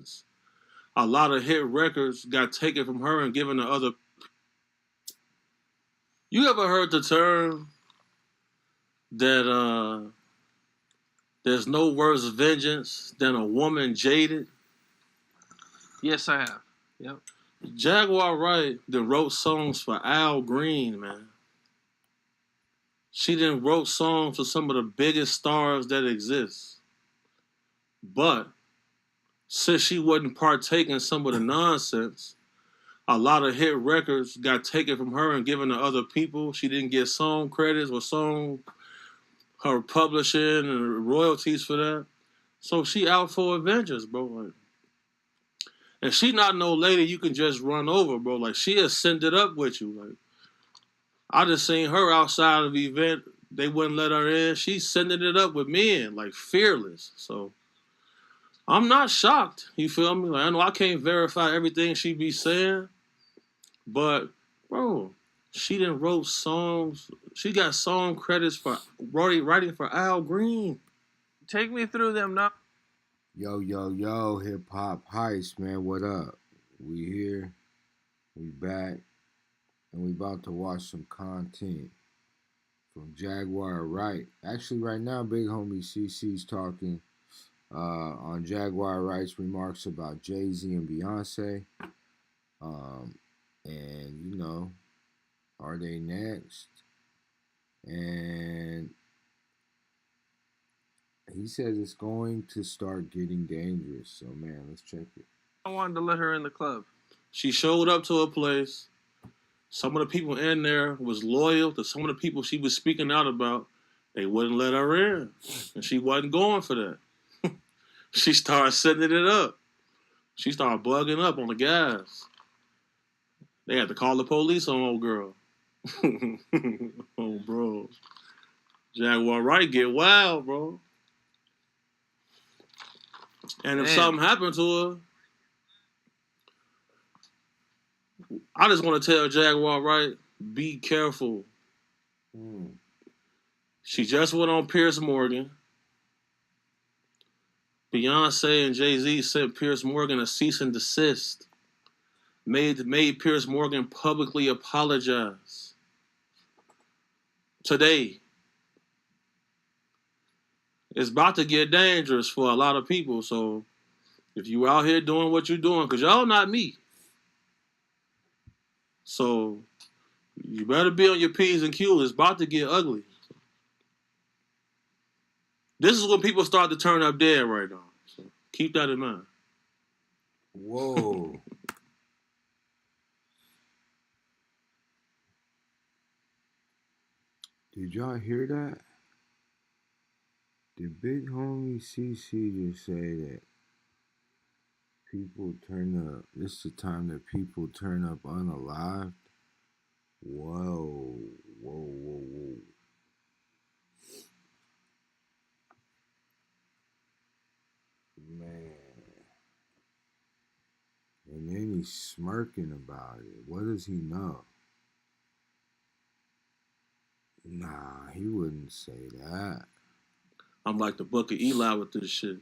vengeance. A lot of hit records got taken from her and given to other. You ever heard the term that there's no worse vengeance than a woman jaded? Yes, I have. Yep. Jaguar Wright then wrote songs for Al Green, man. She then wrote songs for some of the biggest stars that exist. But since she wasn't partaking in some of the nonsense, a lot of hit records got taken from her and given to other people. She didn't get song credits or song her publishing and royalties for that. So she out for vengeance, bro. Like, and she not no lady you can just run over, bro. Like she has sent it up with you. Like I just seen her outside of the event. They wouldn't let her in. She's sending it up with men, like fearless. So I'm not shocked. You feel me? Like I know I can't verify everything she be saying, but bro, she done wrote songs. She got song credits for writing for Al Green. Take me through them now. Yo, yo, yo, hip hop heist, man. What up? We here, we back, and we about to watch some content from Jaguar Wright. Actually, right now, big homie CC's talking on Jaguar Wright's remarks about Jay-Z and Beyonce. And, you know, are they next? And he says it's going to start getting dangerous. So, man, let's check it. I wanted to let her in the club. She showed up to a place. Some of the people in there was loyal to some of the people she was speaking out about. They wouldn't let her in. And she wasn't going for that. She started setting it up. She started bugging up on the guys. They had to call the police on old girl. Oh, bro. Jaguar Wright get wild, bro. And if something happened to her, I just want to tell Jaguar Wright, be careful. She just went on Piers Morgan. Beyonce and Jay-Z sent Piers Morgan a cease and desist. Made Piers Morgan publicly apologize. Today. It's about to get dangerous for a lot of people. So if you out here doing what you're doing, because y'all not me. So you better be on your P's and Q's. It's about to get ugly. This is when people start to turn up dead right now. So keep that in mind. Whoa. Did y'all hear that? Did big homie CC just say that people turn up? This is the time that people turn up unalived? Whoa, whoa, whoa, whoa. Man. And then he's smirking about it. What does he know? Nah, he wouldn't say that. I'm like the book of Eli with this shit.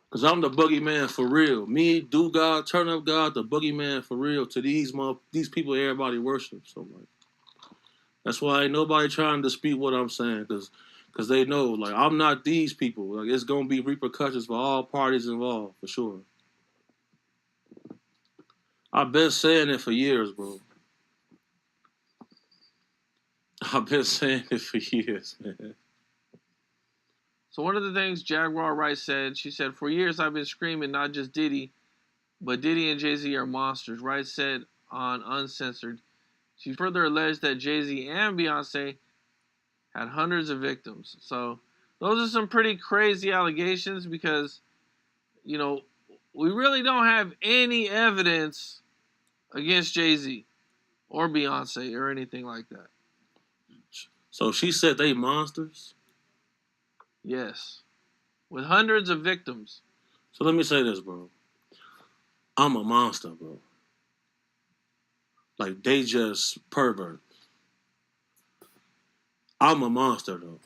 Because I'm the boogeyman for real. Me, do God, turn up God, the boogeyman for real to these people everybody worships. So like, that's why ain't nobody trying to dispute what I'm saying. Because they know, like, I'm not these people. Like, it's going to be repercussions for all parties involved, for sure. I've been saying it for years, bro. I've been saying it for years, man. So one of the things Jaguar Wright said, she said, for years I've been screaming not just Diddy, but Diddy and Jay-Z are monsters. Wright said on Uncensored. She further alleged that Jay-Z and Beyonce had hundreds of victims. So those are some pretty crazy allegations because, you know, we really don't have any evidence against Jay-Z or Beyonce or anything like that. So she said they monsters? Yes. With hundreds of victims. So let me say this, bro. I'm a monster, bro. Like, they just pervert. I'm a monster though.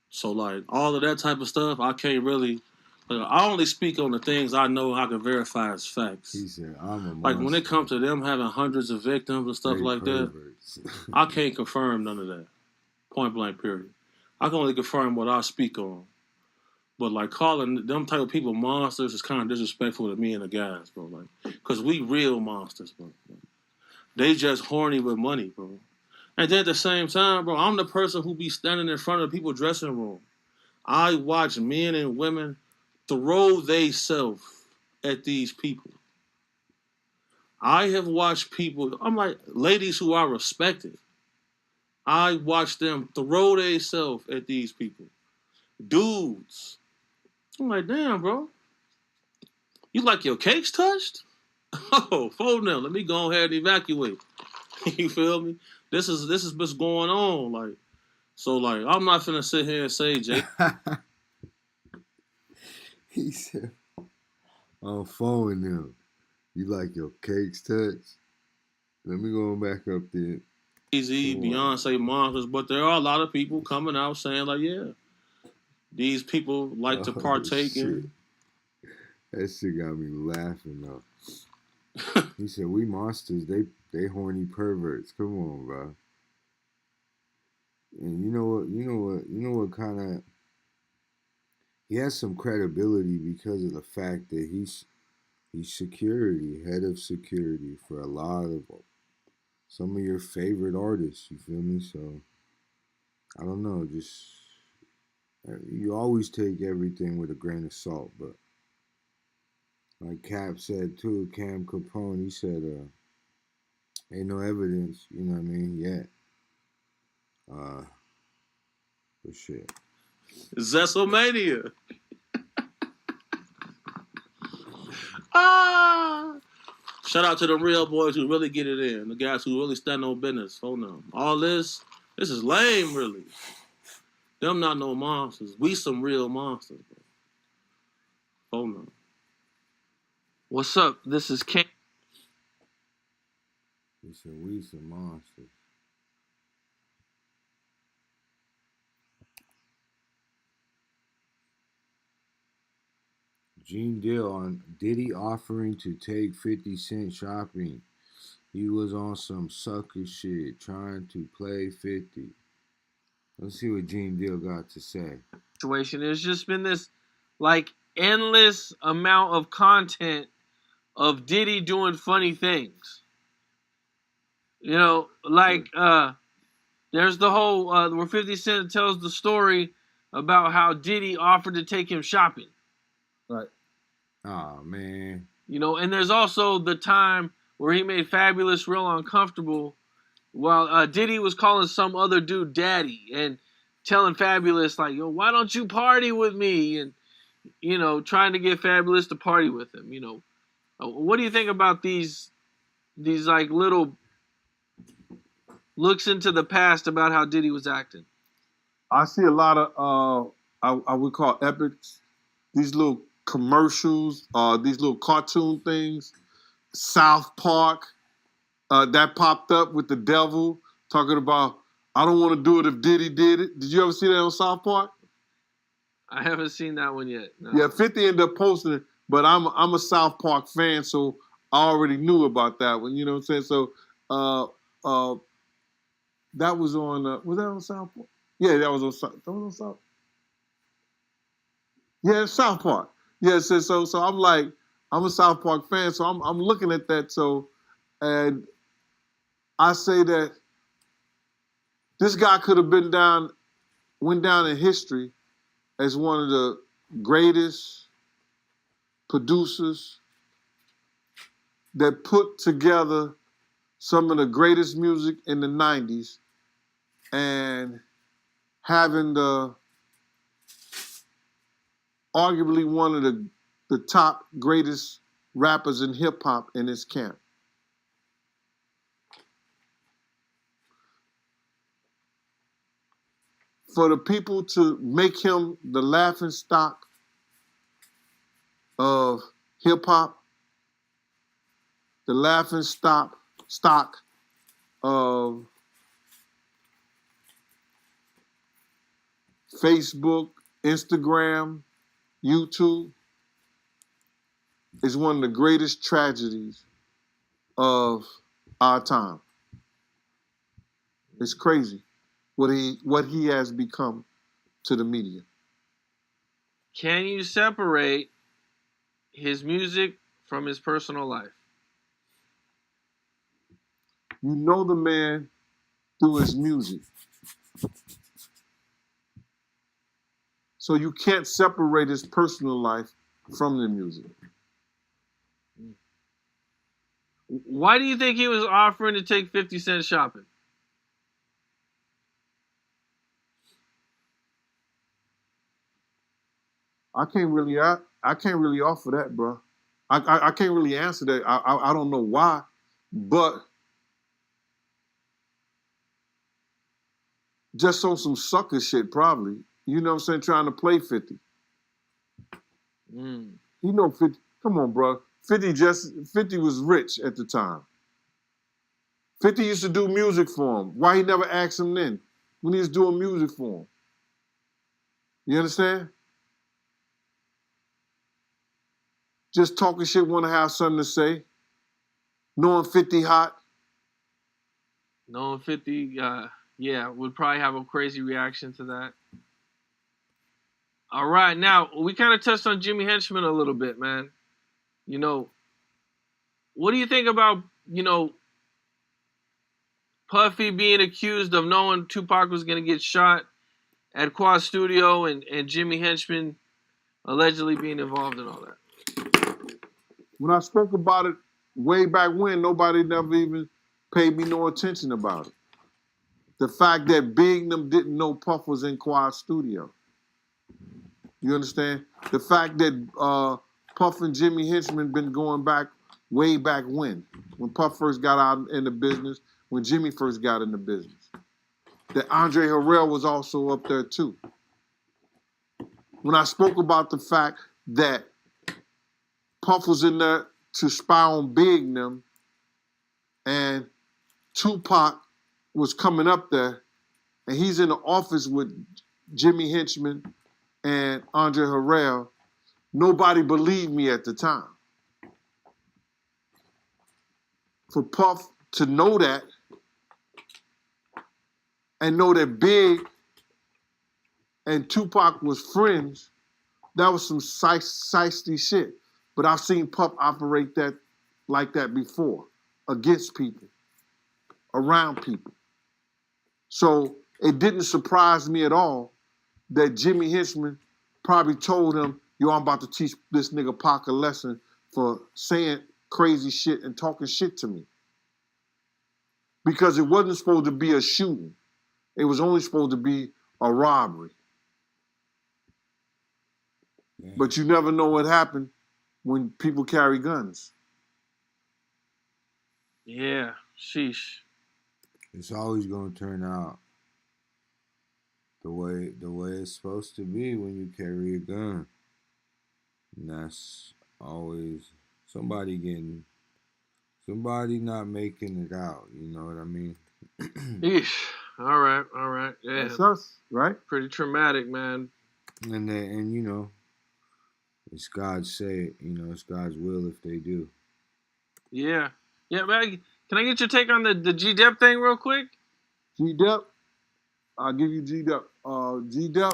So like all of that type of stuff, I can't really. Like, I only speak on the things I know I can verify as facts. He said, "I'm a monster." Like when it comes to them having hundreds of victims and stuff They like perverts. that, I can't confirm none of that. Point blank, period. I can only confirm what I speak on. But like calling them type of people monsters is kind of disrespectful to me and the guys, bro. Like, cause we real monsters, bro. They just horny with money, bro. And then at the same time, bro, I'm the person who be standing in front of the people's dressing room. I watch men and women throw they self at these people. I have watched people, I'm like, ladies who are respected. I watch them throw they self at these people. Dudes. I'm like, damn, bro. You like your cakes touched? Oh, phone now. Let me go ahead and evacuate. You feel me? This is what's going on. Like, so like I'm not finna sit here and say, Jay. He said, "I'm phoning them. You like your cakes touched? Let me go back up there." Jay-Z, Beyonce, monsters, but there are a lot of people coming out saying like, yeah, these people like to partake in. That shit got me laughing though. He said, "We monsters. They horny perverts. Come on, bro." And you know what kind of, he has some credibility because of the fact that he's security, head of security for a lot of some of your favorite artists. You feel me? So I don't know. Just you always take everything with a grain of salt, but like Cap said too, Cam Capone, he said, "Ain't no evidence, you know what I mean, yet." But shit. Zesselmania. Ah. Shout out to the real boys who really get it in. The guys who really stand on business. Hold on. All this is lame, really. Them not no monsters. We some real monsters, bro. Hold on. What's up? This is Ken. He said, "We some monsters." Gene Deal on Diddy offering to take 50 Cent shopping. He was on some sucker shit trying to play 50. Let's see what Gene Deal got to say. Situation. There's just been this like endless amount of content of Diddy doing funny things. You know, like there's the whole where 50 Cent tells the story about how Diddy offered to take him shopping. Right. Oh man. You know, and there's also the time where he made Fabulous real uncomfortable while Diddy was calling some other dude daddy and telling Fabulous like, "Yo, why don't you party with me?" And you know, trying to get Fabulous to party with him. You know, what do you think about these like little looks into the past about how Diddy was acting? I see a lot of I would call epics. These little commercials, these little cartoon things. South Park, that popped up with the devil talking about, "I don't want to do it if Diddy did it." Did you ever see that on South Park? I haven't seen that one yet. No. Yeah, 50 ended up posting it, but I'm a South Park fan, so I already knew about that one. You know what I'm saying? So that was on. Was that on South Park? Yeah, that was on South. Yeah, South Park. Yeah, so I'm like, I'm a South Park fan, so I'm looking at that. So, and I say that this guy could have went down in history as one of the greatest producers that put together some of the greatest music in the 90s and having arguably one of the top greatest rappers in hip hop in his camp. For the people to make him the laughing stock of hip hop, the laughing stock of Facebook, Instagram, YouTube is one of the greatest tragedies of our time. It's crazy what he has become to the media. Can you separate his music from his personal life? You know the man through his music. So you can't separate his personal life from the music. Why do you think he was offering to take 50 Cent shopping? I can't really offer that, bro. I can't really answer that. I don't know why, but just on some sucker shit, probably. You know what I'm saying? Trying to play 50. Mm. You know 50. Come on, bro. 50 was rich at the time. 50 used to do music for him. Why he never asked him then when he was doing music for him? You understand? Just talking shit, want to have something to say. Knowing 50 hot. Knowing 50, yeah, would probably have a crazy reaction to that. All right, now, we kind of touched on Jimmy Henchman a little bit, man. You know, what do you think about, Puffy being accused of knowing Tupac was going to get shot at Quad Studio and Jimmy Henchman allegedly being involved in all that? When I spoke about it way back when, nobody never even paid me no attention about it. The fact that Big them didn't know Puff was in Quad Studio. You understand? The fact that Puff and Jimmy Henchman been going back way back when Puff first got out in the business, when Jimmy first got in the business. That Andre Harrell was also up there too. When I spoke about the fact that Puff was in there to spy on Big and them, and Tupac was coming up there, and he's in the office with Jimmy Henchman and Andre Harrell, nobody believed me at the time. For Puff to know that and know that Big and Tupac was friends, that was some shiesty shit. But I've seen Puff operate that like that before, against people, around people. So it didn't surprise me at all that Jimmy Henchman probably told him, yo, I'm about to teach this nigga Pac a lesson for saying crazy shit and talking shit to me. Because it wasn't supposed to be a shooting. It was only supposed to be a robbery. Man. But you never know what happened when people carry guns. Yeah, sheesh. It's always gonna turn out the way it's supposed to be when you carry a gun. And that's always somebody not making it out, you know what I mean? Eesh. All right. Yeah. That's us, right? Pretty traumatic, man. And you know, it's God's say, you know, it's God's will if they do. Yeah. Yeah, man. Can I get your take on the G-Dep thing real quick? G-Dep, I'll give you G-Dep. G-Dep,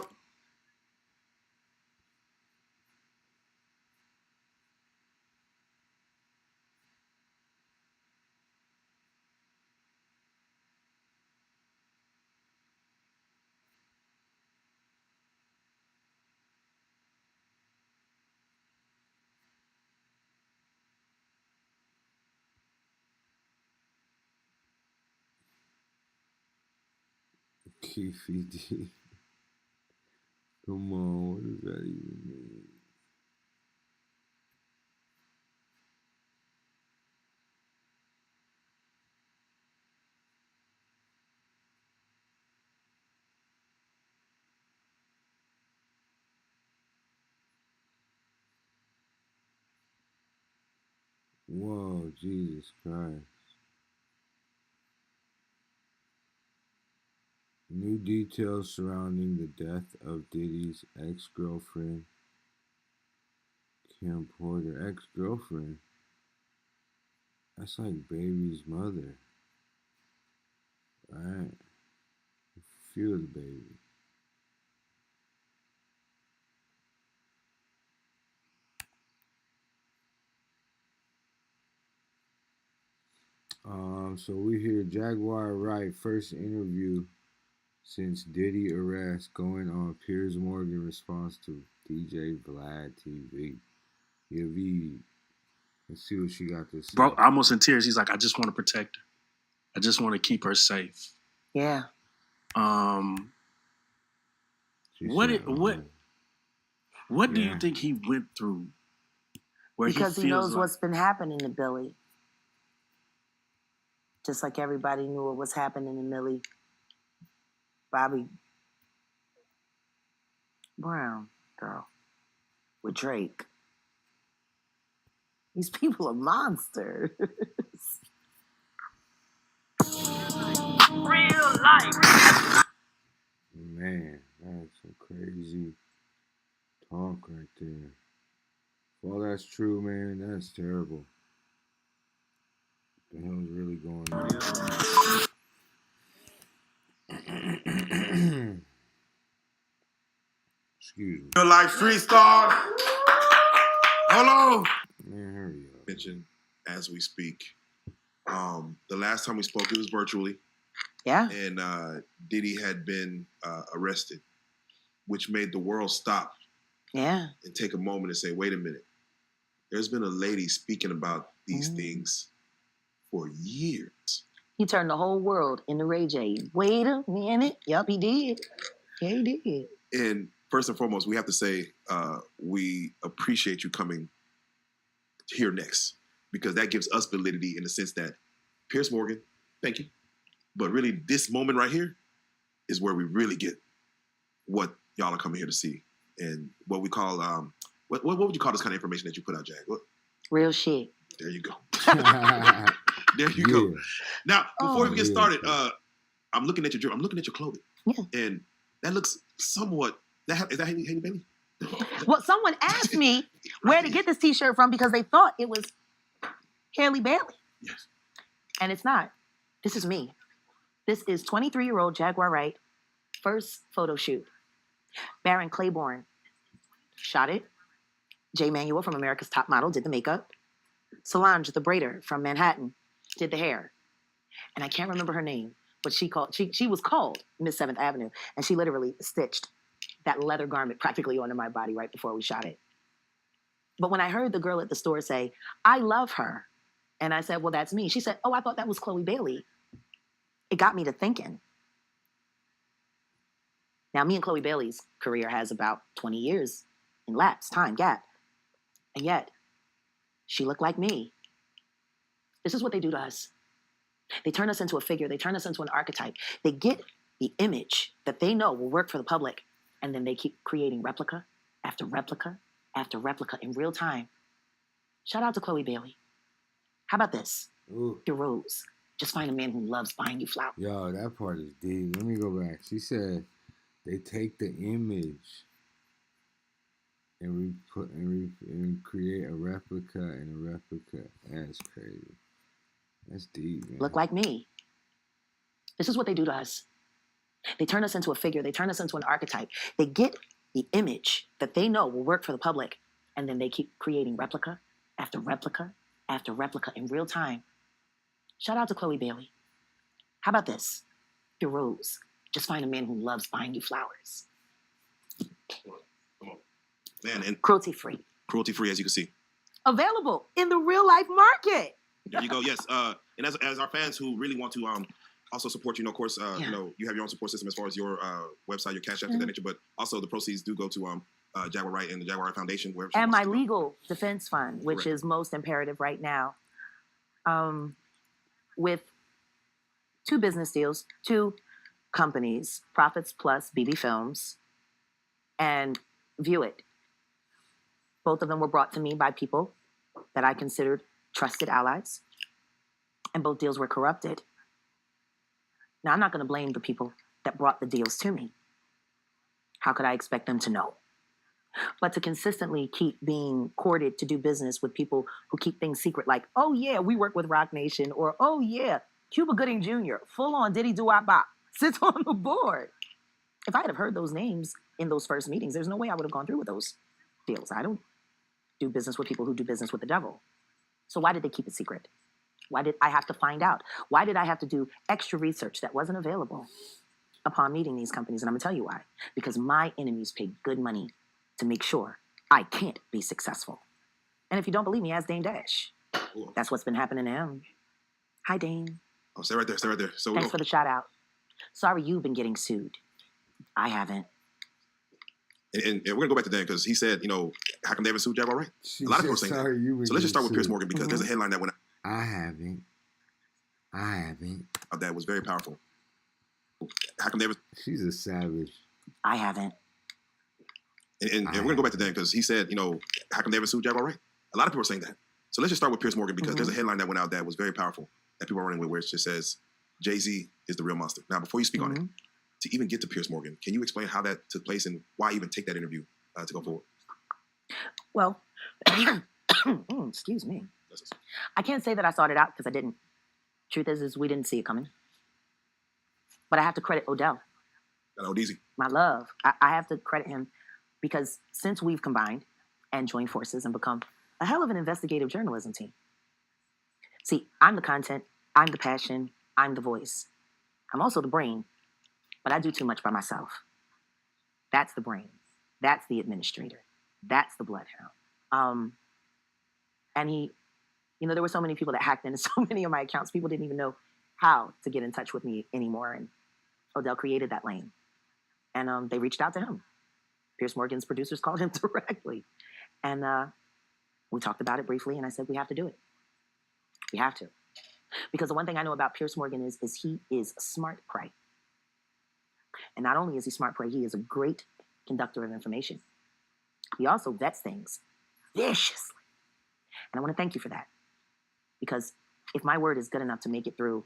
KFD. Come on, what does that even mean? Whoa, Jesus Christ. New details surrounding the death of Diddy's ex-girlfriend, Kim Porter. Ex-girlfriend? That's like baby's mother. Right? Feel the baby. So we hear Jaguar Wright first interview since Diddy arrest going on Piers Morgan response to DJ Vlad TV. Yeah, V. Let's see what she got to say. Bro, almost in tears. He's like, I just want to protect her. I just want to keep her safe. Yeah. What do you think he went through? Because he knows what's been happening to Billy. Just like everybody knew what was happening to Millie Bobby Brown, girl, with Drake. These people are monsters. Real life. Man, that's some crazy talk right there. If all that's true, man, that's terrible. What the hell is really going on? Excuse me. Real life street stars. Hello. Man, hurry up. Mention as we speak. The last time we spoke, it was virtually. Yeah. And Diddy had been arrested, which made the world stop. Yeah. And take a moment and say, wait a minute. There's been a lady speaking about these things for years. He turned the whole world into Ray J. Wait a minute. Yup, he did. Yeah, he did. And first and foremost, we have to say we appreciate you coming here next, because that gives us validity in the sense that Piers Morgan, thank you. But really, this moment right here is where we really get what y'all are coming here to see, and what we call what would you call this kind of information that you put out, Jag? What? Real shit. There you go. There you go. Now, before we get started, I'm looking at your clothing, and that looks somewhat. Is that Haley Bailey? Well, someone asked me where to get this T-shirt from because they thought it was Haley Bailey. Yes. And it's not. This is me. This is 23-year-old Jaguar Wright, first photo shoot. Baron Claiborne shot it. Jay Manuel from America's Top Model did the makeup. Solange, the braider from Manhattan, did the hair. And I can't remember her name, but she was called Miss 7th Avenue, and she literally stitched that leather garment practically onto my body right before we shot it. But when I heard the girl at the store say, I love her, and I said, well, that's me. She said, oh, I thought that was Chloe Bailey. It got me to thinking. Now, me and Chloe Bailey's career has about 20 years in lapse, time gap. And yet, she looked like me. This is what they do to us. They turn us into a figure. They turn us into an archetype. They get the image that they know will work for the public, and then they keep creating replica after replica after replica in real time. Shout out to Chloe Bailey. How about this? Ooh. Your rose. Just find a man who loves buying you flowers. Yo, that part is deep. Let me go back. She said they take the image and create a replica and a replica. That's crazy. That's deep, man. Look like me. This is what they do to us. They turn us into a figure. They turn us into an archetype. They get the image that they know will work for the public, and then they keep creating replica after replica after replica in real time. Shout out to Chloe Bailey. How about this? Your rose. Just find a man who loves buying you flowers. Come on. Man, and Cruelty-free. Cruelty-free, as you can see. Available in the real life market. There you go. Yes. And as our fans who really want to also support you, of course, you know, you have your own support system as far as your website, your cash app, that nature. But also the proceeds do go to Jaguar Wright and the Jaguar Wright Foundation, wherever. And my legal defense fund, which is most imperative right now. With 2 business deals, 2 companies, Profits Plus, BB Films, and View It. Both of them were brought to me by people that I considered trusted allies, and both deals were corrupted. Now, I'm not going to blame the people that brought the deals to me. How could I expect them to know? But to consistently keep being courted to do business with people who keep things secret, like, oh yeah, we work with Rock Nation, or oh yeah, Cuba Gooding Jr., full on Diddy Doo-Wop-Bop, sits on the board. If I had have heard those names in those first meetings, there's no way I would have gone through with those deals. I don't do business with people who do business with the devil. So why did they keep it secret? Why did I have to find out? Why did I have to do extra research that wasn't available upon meeting these companies? And I'm gonna tell you why. Because my enemies paid good money to make sure I can't be successful. And if you don't believe me, ask Dame Dash. Cool. That's what's been happening to him. Hi, Dame. Oh, stay right there. Stay right there. So Thanks for the shout out. Sorry you've been getting sued. I haven't. and we're gonna go back to Dan because he said, how come they haven't sued Jaguar Wright? A lot of people are saying that. So let's just start with Piers Morgan because there's a headline that went I haven't. out that was very powerful. How come they haven't? She's a savage. I haven't. And we're gonna go back to Dan because he said, how come they haven't sued Jaguar Wright? A lot of people are saying that. So let's just start with Piers Morgan because there's a headline that went out that was very powerful that people are running with, where it just says Jay-Z is the real monster. Now, before you speak on it, to even get to Piers Morgan, can you explain how that took place and why even take that interview to go forward? Well, excuse me. I can't say that I sought it out because I didn't. Truth is we didn't see it coming. But I have to credit Odell. Easy. My love. I have to credit him because since we've combined and joined forces and become a hell of an investigative journalism team. See, I'm the content, I'm the passion, I'm the voice. I'm also the brain, but I do too much by myself. That's the brain. That's the administrator. That's the bloodhound. And he, there were so many people that hacked into so many of my accounts. People didn't even know how to get in touch with me anymore. And Odell created that lane. And they reached out to him. Piers Morgan's producers called him directly. And we talked about it briefly, and I said, we have to do it. We have to. Because the one thing I know about Piers Morgan is he is smart prey. And not only is he smart prey, he is a great conductor of information. He also vets things viciously. And I want to thank you for that. Because if my word is good enough to make it through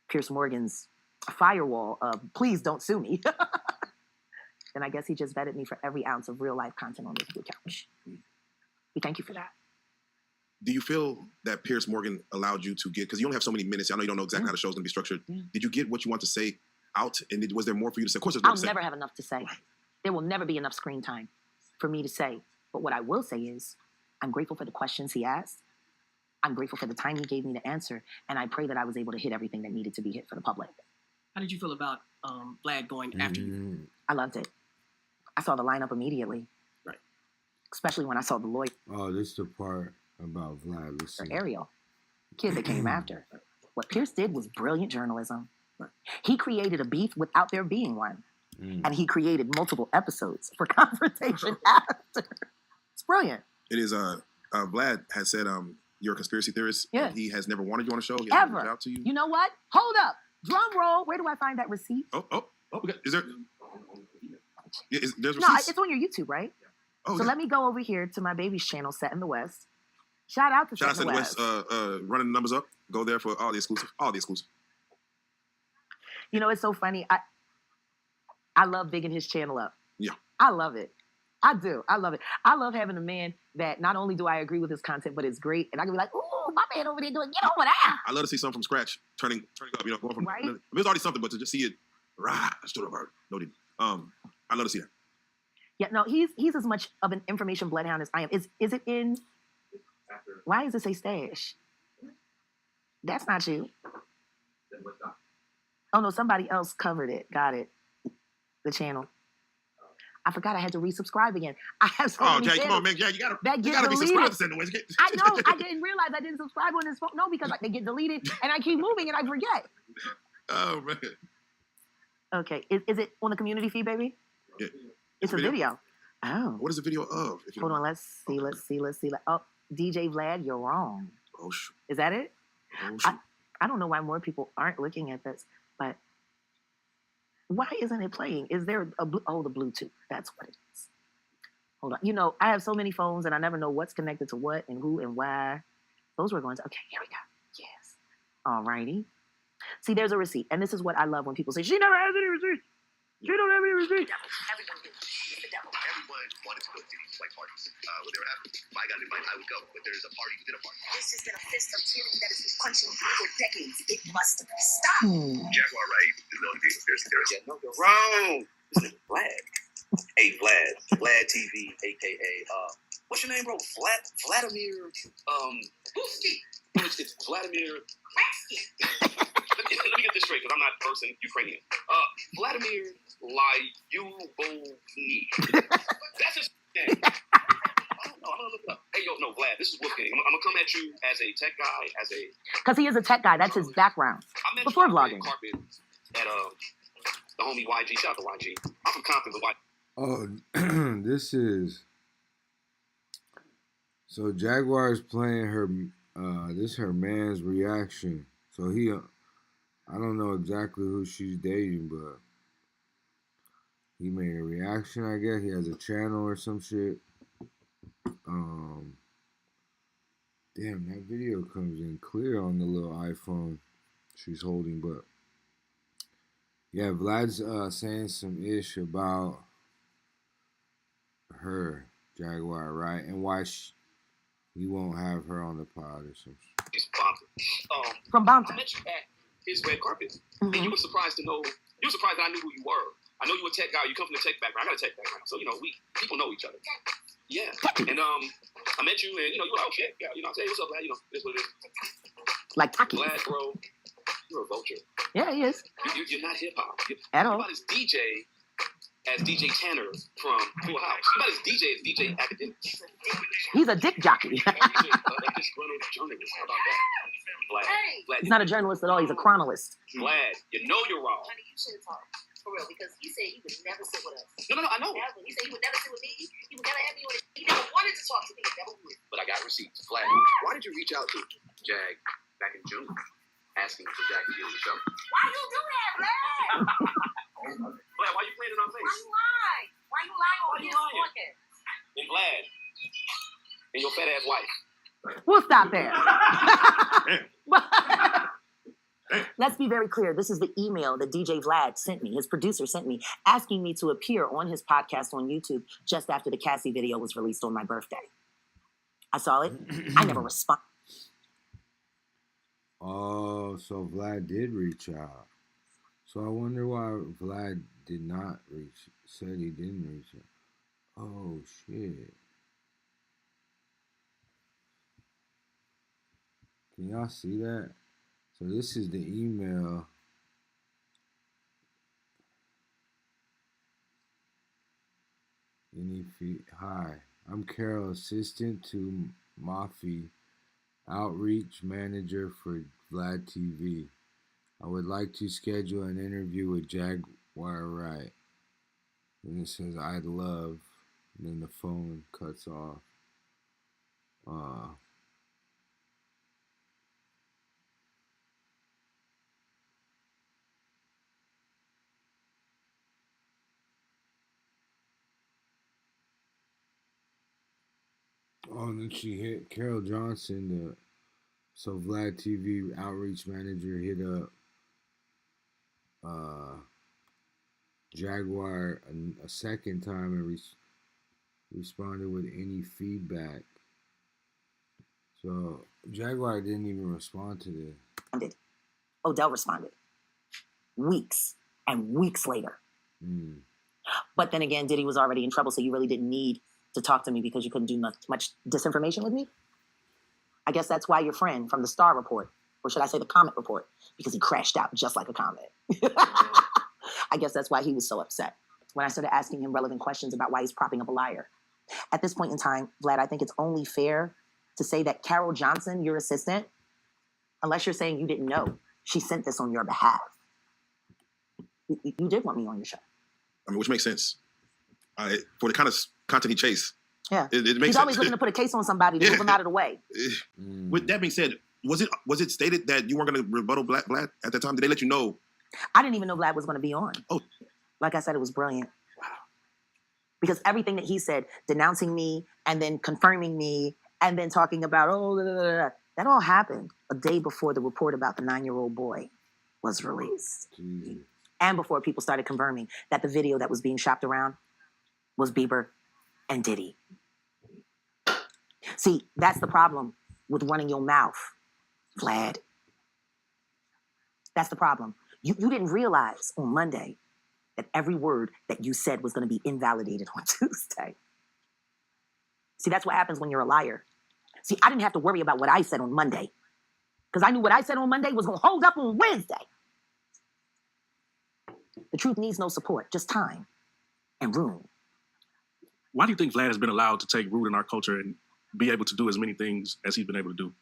Piers Morgan's firewall of please don't sue me, then I guess he just vetted me for every ounce of real life content on this blue couch. We thank you for that. Do you feel that Piers Morgan allowed you to get, because you only have so many minutes, I know you don't know exactly how the show's going to be structured. Did you get what you want to say out? And was there more for you to say? Of course, there's more I'll to say. never have enough to say. Right. There will never be enough screen time for me to say. But what I will say is I'm grateful for the questions he asked. I'm grateful for the time he gave me to answer. And I pray that I was able to hit everything that needed to be hit for the public. How did you feel about Vlad going after you? I loved it. I saw the lineup immediately. Right. Especially when I saw the lawyer. Oh, this is the part about Vlad. Listen. Ariel, the kid that came after. What Piers did was brilliant journalism. Right. He created a beef without there being one. And he created multiple episodes for confrontation after. It's brilliant. It is, Vlad has said you're a conspiracy theorist. Yeah. He has never wanted you on the show. He Ever. reached out to you. You know what? Hold up. Drum roll. Where do I find that receipt? Is there? There's No, receipts? it's on your YouTube, right? Oh, So yeah. let me go over here to my baby's channel, Set in the West. Shout out to Shout out Set to in the the West, running the numbers up. Go there for all the exclusive. It's so funny. I love bigging his channel up. Yeah. I love it. I do. I love it. I love having a man that not only do I agree with his content, but it's great. And I can be like, ooh, my man over there doing, get over there. I love to see something from scratch, turning up, going from, Right? There's already something, but to just see it, stood over. No, didn't. I love to see that. Yeah, no, he's as much of an information bloodhound as I am. Is it in? Why does it say stash? That's not you. Oh no, somebody else covered it. Got it. The channel. I forgot I had to resubscribe again. I have so many Jay, channels come on, man. Jay, you gotta that be get subscribed to deleted. Set in the West. I know. I didn't realize I didn't subscribe on this phone. No, because they get deleted and I keep moving and I forget. Oh man. Okay, is it on the community feed, baby? Yeah. It's a video. Oh. What is the video of? Hold on, let's see. Oh, DJ Vlad, you're wrong. Oh shoot. Is that it? Oh shoot. I don't know why more people aren't looking at this, but why isn't it playing? Is there the Bluetooth? That's what it is. Hold on. I have so many phones and I never know what's connected to what and who and why. Those were going to, okay, here we go. Yes. All righty. See, there's a receipt. And this is what I love when people say, she never has any receipts. She don't have any receipts. Everyone knew he's the devil. Everyone wanted to go to Diddy's white parties. When they were happening, if I got invited, I would go. But there's a party within a party. This has been a fist of tyranny that has been punching for decades. It must stop. Jaguar Wright is known to be a conspiracy theorist. Yeah, no, you're wrong. This is Vlad. Hey, Vlad TV, aka what's your name, bro? Vladimir. It's Vladimir. Let me get this straight, because I'm not person Ukrainian. Vladimir Lyubovny. That's his name. I don't know. I'm gonna look it up. Hey, yo, no, Vlad. This is Wolfgang. I'm gonna come at you as a tech guy, Because he is a tech guy. That's his background. I met Before you vlogging. Carpet at the homie YG. Shout out to YG. I'm from Compton, but YG. Oh, this is. So Jaguar's playing her. This is her man's reaction. So he. I don't know exactly who she's dating, but he made a reaction, I guess. He has a channel or some shit. Damn, that video comes in clear on the little iPhone she's holding, but yeah, Vlad's saying some ish about her, Jaguar, right? And why he won't have her on the pod or something. From Bompton. I met you at his red carpet. And you were surprised to know, you were surprised that I knew who you were. I know you were a tech guy. You come from the tech background. I got a tech background. So, people know each other. Yeah. And I met you and, you were like, oh, shit. Yeah, hey, what's up, Vlad? This what it is. Like Taki. Vlad, bro, you're a vulture. Yeah, he is. You're not hip-hop. At all. You're about as DJ as DJ Tanner from Full House. You're about as DJ as DJ Academic. He's a dick jockey. Disgruntled journalist. How about that? Vlad, He's not a journalist at all. He's a chronologist. Vlad, you know you're wrong. Honey, you should talk. For real, because he said he would never sit with us. No, I know. Never. He said he would never sit with me. He would never have me on it. He never wanted to talk to me. Never would. But I got receipts. Vlad, why did you reach out to Jag back in June asking for Jag to be on the show? Why you do that, Vlad? Vlad, why you playing in our face? Why you lying? Why you lying on his podcast? And Vlad, and your fat ass wife. We'll stop there. Let's be very clear. This is the email that DJ Vlad sent me, his producer sent me, asking me to appear on his podcast on YouTube just after the Cassie video was released on my birthday. I saw it. I never responded. Oh, so Vlad did reach out. So I wonder why Vlad said he didn't reach out. Oh, shit. Can y'all see that? So this is the email. Hi, I'm Carol, assistant to Mafi, outreach manager for Vlad TV. I would like to schedule an interview with Jaguar Wright. And it says, I'd love. And then the phone cuts off. Oh, and then she hit Carol Johnson, so Vlad TV outreach manager, hit up Jaguar a second time and responded with any feedback. So Jaguar didn't even respond to this. Odell responded weeks and weeks later. But then again, Diddy was already in trouble, so you really didn't need to talk to me because you couldn't do much disinformation with me. I guess that's why your friend from the Star Report, or should I say the Comet Report, because he crashed out just like a comet. I guess that's why he was so upset when I started asking him relevant questions about why he's propping up a liar. At this point in time, Vlad, I think it's only fair to say that Carol Johnson, your assistant, unless you're saying you didn't know, she sent this on your behalf. You did want me on your show. I mean, which makes sense. For the kind of content he chased. Yeah. It makes He's sense. always looking to put a case on somebody to move him out of the way. With that being said, was it stated that you weren't going to rebuttal Vlad at that time? Did they let you know? I didn't even know Vlad was going to be on. Oh. Like I said, it was brilliant. Wow. Because everything that he said, denouncing me and then confirming me and then talking about, that all happened a day before the report about the 9-year-old boy was released. Jesus. And before people started confirming that the video that was being shopped around was Bieber and Diddy. See, that's the problem with running your mouth, Vlad. That's the problem. You didn't realize on Monday that every word that you said was going to be invalidated on Tuesday. See, that's what happens when you're a liar. See, I didn't have to worry about what I said on Monday because I knew what I said on Monday was going to hold up on Wednesday. The truth needs no support, just time and room. Why do you think Vlad has been allowed to take root in our culture and be able to do as many things as he's been able to do?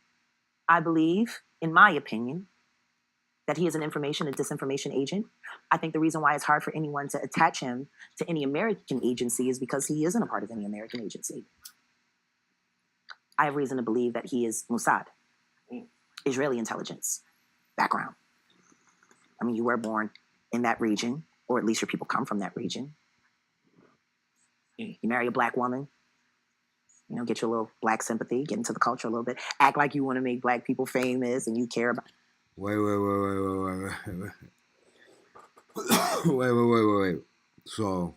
I believe, in my opinion, that he is an information and disinformation agent. I think the reason why it's hard for anyone to attach him to any American agency is because he isn't a part of any American agency. I have reason to believe that he is Mossad, Israeli intelligence background. I mean, you were born in that region, or at least your people come from that region. You marry a black woman, you know, get your little black sympathy, get into the culture a little bit, act like you want to make black people famous and you care about... Wait. So,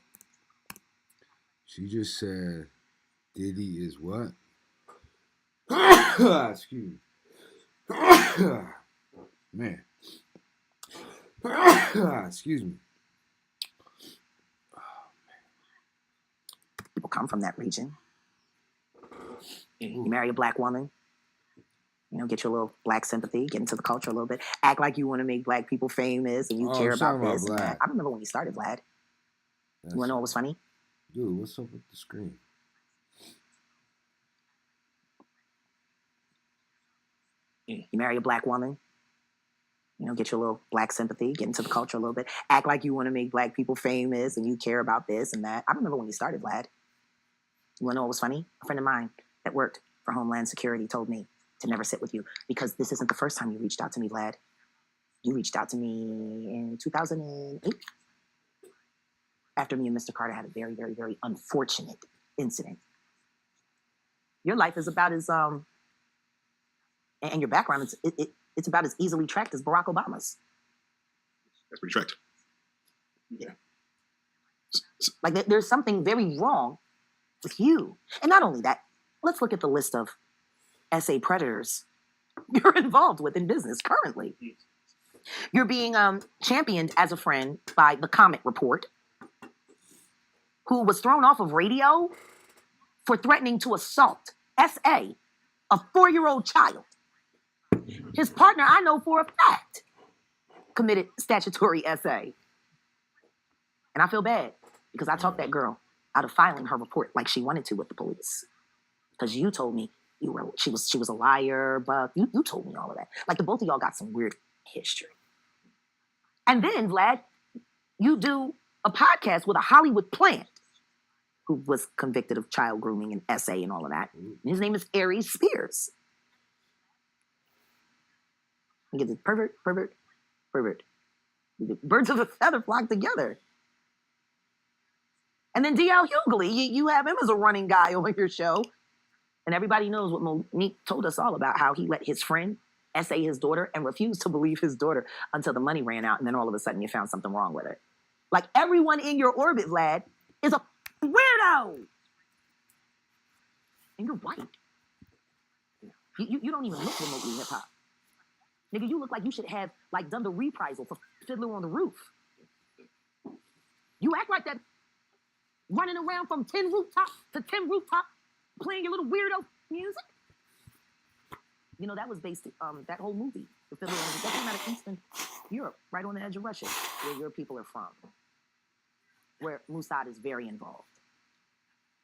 she just said Diddy is what? Excuse me. Man. Excuse me. People come from that region. You marry a black woman, you know, get your little black sympathy, get into the culture a little bit, act like you want to make black people famous and you care about this and that. I remember when you started, Vlad. You want to know what was funny? Dude, what's up with the screen? You marry a black woman, you know, get your little black sympathy, get into the culture a little bit, act like you want to make black people famous and you care about this and that. I remember when you started, Vlad. You want to know what was funny? A friend of mine that worked for Homeland Security told me to never sit with you because this isn't the first time you reached out to me, Vlad. You reached out to me in 2008 after me and Mr. Carter had a very, very, very unfortunate incident. Your life is about as and your background it's about as easily tracked as Barack Obama's. That's pretty tracked. Yeah. Like there's something very wrong with you. And not only that, let's look at the list of SA predators you're involved with in business currently. You're being championed as a friend by the Comet Report, who was thrown off of radio for threatening to assault SA, a 4-year-old child. His partner, I know for a fact, committed statutory SA. And I feel bad because I talked that girl out of filing her report like she wanted to with the police. Because you told me she was a liar, but you told me all of that. Like the both of y'all got some weird history. And then, Vlad, you do a podcast with a Hollywood plant who was convicted of child grooming and SA and all of that. And his name is Aries Spears. You get the pervert. The birds of a feather flock together. And then D.L. Hughley, you have him as a running guy on your show. And everybody knows what Monique told us all about, how he let his friend essay his daughter and refused to believe his daughter until the money ran out. And then all of a sudden you found something wrong with her. Like everyone in your orbit, Vlad, is a weirdo. And you're white. You don't even look remotely hip hop. Nigga, you look like you should have like done the reprisal for Fiddler on the Roof. You act like that running around from 10 rooftop to 10 rooftop playing your little weirdo music. You know, that was based, that whole movie, The Fiddler on the Roof, that came out of Eastern Europe, right on the edge of Russia, where your people are from, where Mossad is very involved.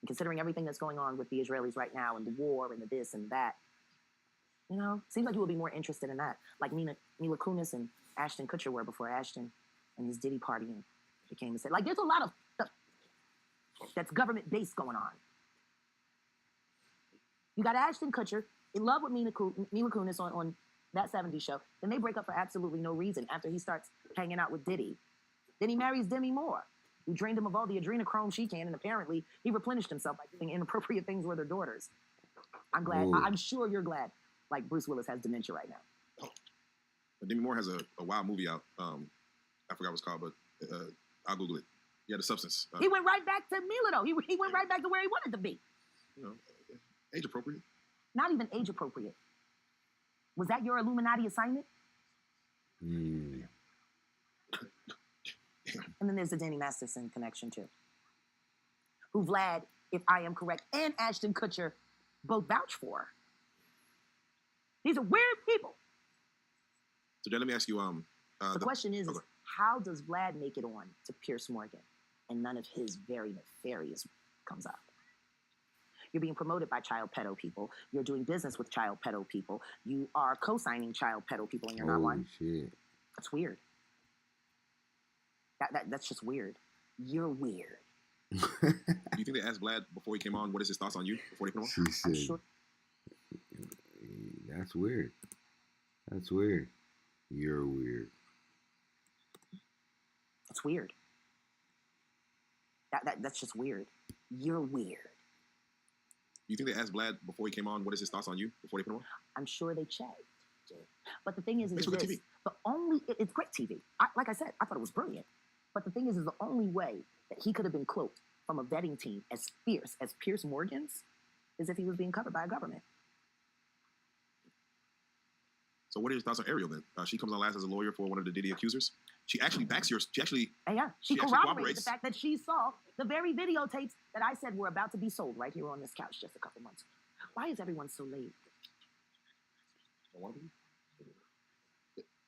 And considering everything that's going on with the Israelis right now and the war and the this and that, you know, seems like you would be more interested in that. Like Mila Kunis and Ashton Kutcher were before Ashton and his Diddy party and became and said, like, there's a lot of stuff that's government-based going on. You got Ashton Kutcher in love with Mila Kunis on that 70s show. Then they break up for absolutely no reason after he starts hanging out with Diddy. Then he marries Demi Moore, who drained him of all the adrenochrome she can, and apparently he replenished himself by doing inappropriate things with her daughters. I'm glad. I'm sure you're glad. Like Bruce Willis has dementia right now. Demi Moore has a wild movie out. I forgot what it's called, but I'll Google it. Yeah, The Substance. He went right back to Mila, though. He went right back to where he wanted to be. You know, age appropriate. Not even age appropriate. Was that your Illuminati assignment? Mm. And then there's the Danny Masterson connection, too. Who Vlad, if I am correct, and Ashton Kutcher both vouch for. These are weird people. So then let me ask you, the question is how does Vlad make it on to Piers Morgan and none of his very nefarious comes up? You're being promoted by child pedo people. You're doing business with child pedo people. You are co-signing child pedo people and you're not one. Shit. That's weird. That's just weird. You're weird. Do you think they asked Vlad before he came on what is his thoughts on you before they put him on? She said, I'm sure. That's weird. That's weird. You're weird. It's weird. That's just weird. You're weird. You think they asked Vlad before he came on what is his thoughts on you before they put him on? I'm sure they checked. But the thing is it's this. TV. It's great TV. Like I said, I thought it was brilliant. But the thing is the only way that he could have been cloaked from a vetting team as fierce as Piers Morgan's is if he was being covered by a government. So what are your thoughts on Ariel then? She comes on last as a lawyer for one of the Diddy accusers. She actually backs yours. She corroborated the fact that she saw the very videotapes that I said were about to be sold right here on this couch just a couple months ago. Why is everyone so late?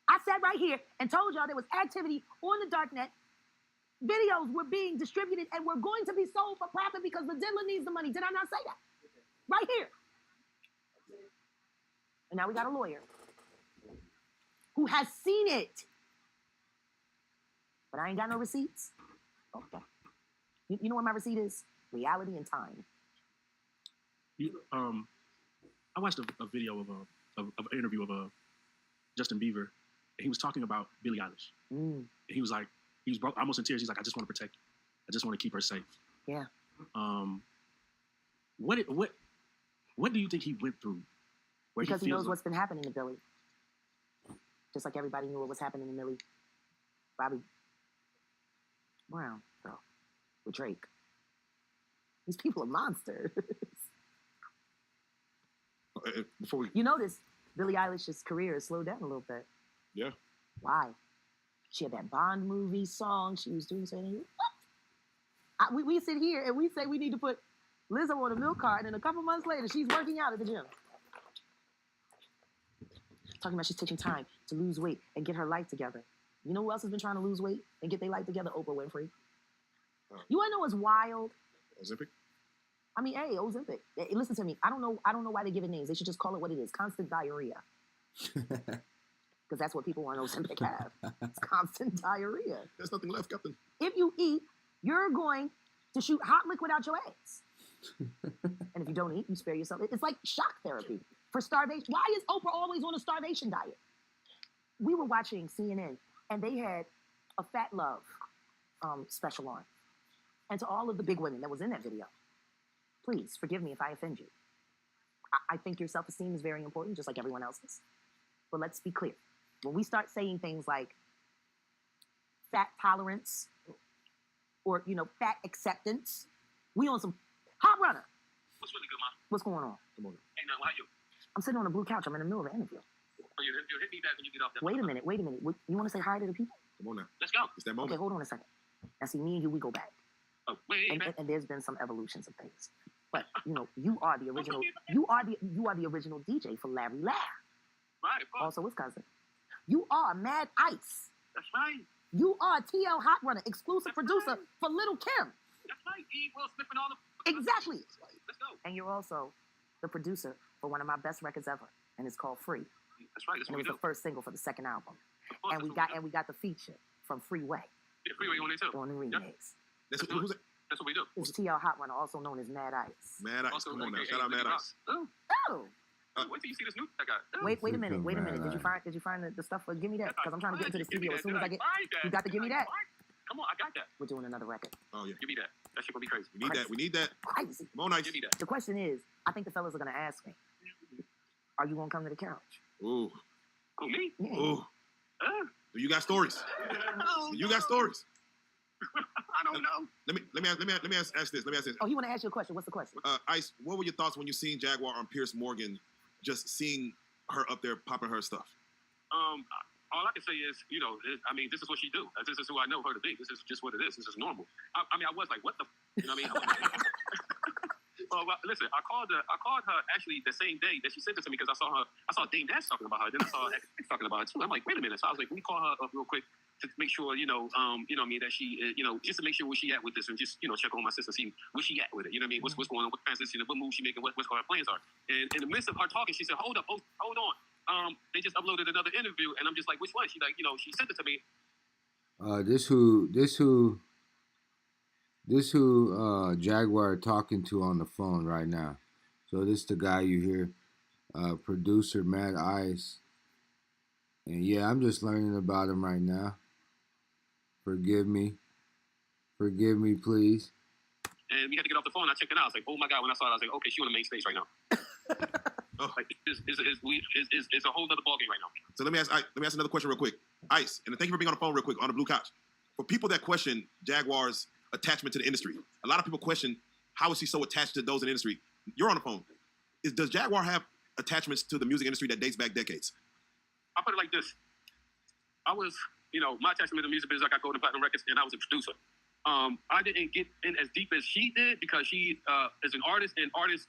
I sat right here and told y'all there was activity on the darknet. Videos were being distributed and were going to be sold for profit because the diddler needs the money. Did I not say that? Right here. And now we got a lawyer who has seen it. But I ain't got no receipts. Okay. You know what my receipt is? Reality and time. I watched a video of an interview of Justin Bieber. And he was talking about Billie Eilish. And he was like, he was almost in tears. He's like, I just want to protect her. I just want to keep her safe. Yeah. What do you think he went through? Because he knows what's been happening to Billie. Just like everybody knew what was happening to Millie Bobby Brown, bro, with Drake. These people are monsters. You notice Billie Eilish's career has slowed down a little bit. Yeah. Why? She had that Bond movie song. She was doing something. We sit here and we say we need to put Lizzo on a milk cart, and a couple months later, she's working out at the gym. Talking about she's taking time to lose weight and get her life together. You know who else has been trying to lose weight and get their life together? Oprah Winfrey. You want to know what's wild? Ozempic? I mean, hey, Ozempic. Hey, listen to me. I don't know why they give it names. They should just call it what it is. Constant diarrhea. Because that's what people on Ozempic have. It's constant diarrhea. There's nothing left, Captain. If you eat, you're going to shoot hot liquid out your ass. And if you don't eat, you spare yourself. It's like shock therapy for starvation. Why is Oprah always on a starvation diet? We were watching CNN, and they had a Fat Love special on. And to all of the big women that was in that video, please forgive me if I offend you. I think your self-esteem is very important, just like everyone else's. But let's be clear. When we start saying things like fat tolerance or, fat acceptance, we on some hot runner. What's really good, Mom? What's going on? Come on. Ain't nothing like you. I'm sitting on a blue couch. I'm in the middle of an interview. Oh, you hit me back when you get off that. Wait a minute. You want to say hi to the people? Come on now. Let's go. It's that moment. Okay, hold on a second. Now, see, me and you, we go back. Oh, wait, and there's been some evolutions of things. But, you are the original. You are the original DJ for Larry Laugh. Right, of course. Also his cousin. You are Mad Ice. That's right. You are TL Hot Runner, exclusive producer right. for Little Kim. That's right. Will Smith and all the... Exactly. Let's go. And you're also the producer for one of my best records ever, and it's called Free. That's right. That's and what it we was do. the first single for the second album. Course, and we got the feature from Freeway. Yeah, Freeway on it too. On the remix. Yep. Who's it? That's what we do. It's TL Hot Runner, also known as Mad Ice. Mad Ice. Also, Come on now. AKA Shout out Mad Ice. Oh. Oh. Wait till you see this new I got. Oh. Wait a minute. Did you find the stuff for Give Me That? Because I'm trying to get into the studio as soon as I get. You got to Give Me That. Come on, I got that. We're doing another record. Oh yeah. Give me that. That shit gonna be crazy. We need that. Crazy. Come on, Ice. Give me that. The question is, I think the fellas are gonna ask me, are you gonna come to the couch? Ooh. Who, me? Yeah. Ooh. Do you got stories? Do you got stories? I don't know. Let me ask this. Oh, he want to ask you a question. What's the question? Ice, what were your thoughts when you seen Jaguar on Piers Morgan, just seeing her up there popping her stuff? All I can say is, this is what she do. This is who I know her to be. This is just what it is. This is normal. I was like, what the, you know what I mean? Well, listen, I called her actually the same day that she sent it to me because I saw Dame Dash talking about her. Then I saw X talking about it too. I'm like, wait a minute. So I was like, let me call her up real quick to make sure, that she, just to make sure where she at with this and just, check on my sister, see where she at with it. You know what I mean? What's going on? What transition? What moves she making? What her plans are? And in the midst of her talking, she said, hold up, hold on. They just uploaded another interview, and I'm just like, which one? She's like, she sent it to me. This who Jaguar talking to on the phone right now. So this the guy you hear, producer Mad Ice. And yeah, I'm just learning about him right now. Forgive me, please. And we had to get off the phone. I checked it out. I was like, oh my God. When I saw it, I was like, okay, she on the main stage right now. Like, it's a whole other ballgame right now. So let me ask another question real quick. Ice, and thank you for being on the phone real quick on the blue couch. For people that question Jaguar's attachment to the industry, a lot of people question, how is he so attached to those in the industry? You're on the phone. Does Jaguar have attachments to the music industry that dates back decades? I'll put it like this. I was, my attachment to the music business, I got Golden Platinum Records, and I was a producer. I didn't get in as deep as she did because she is an artist, and artists,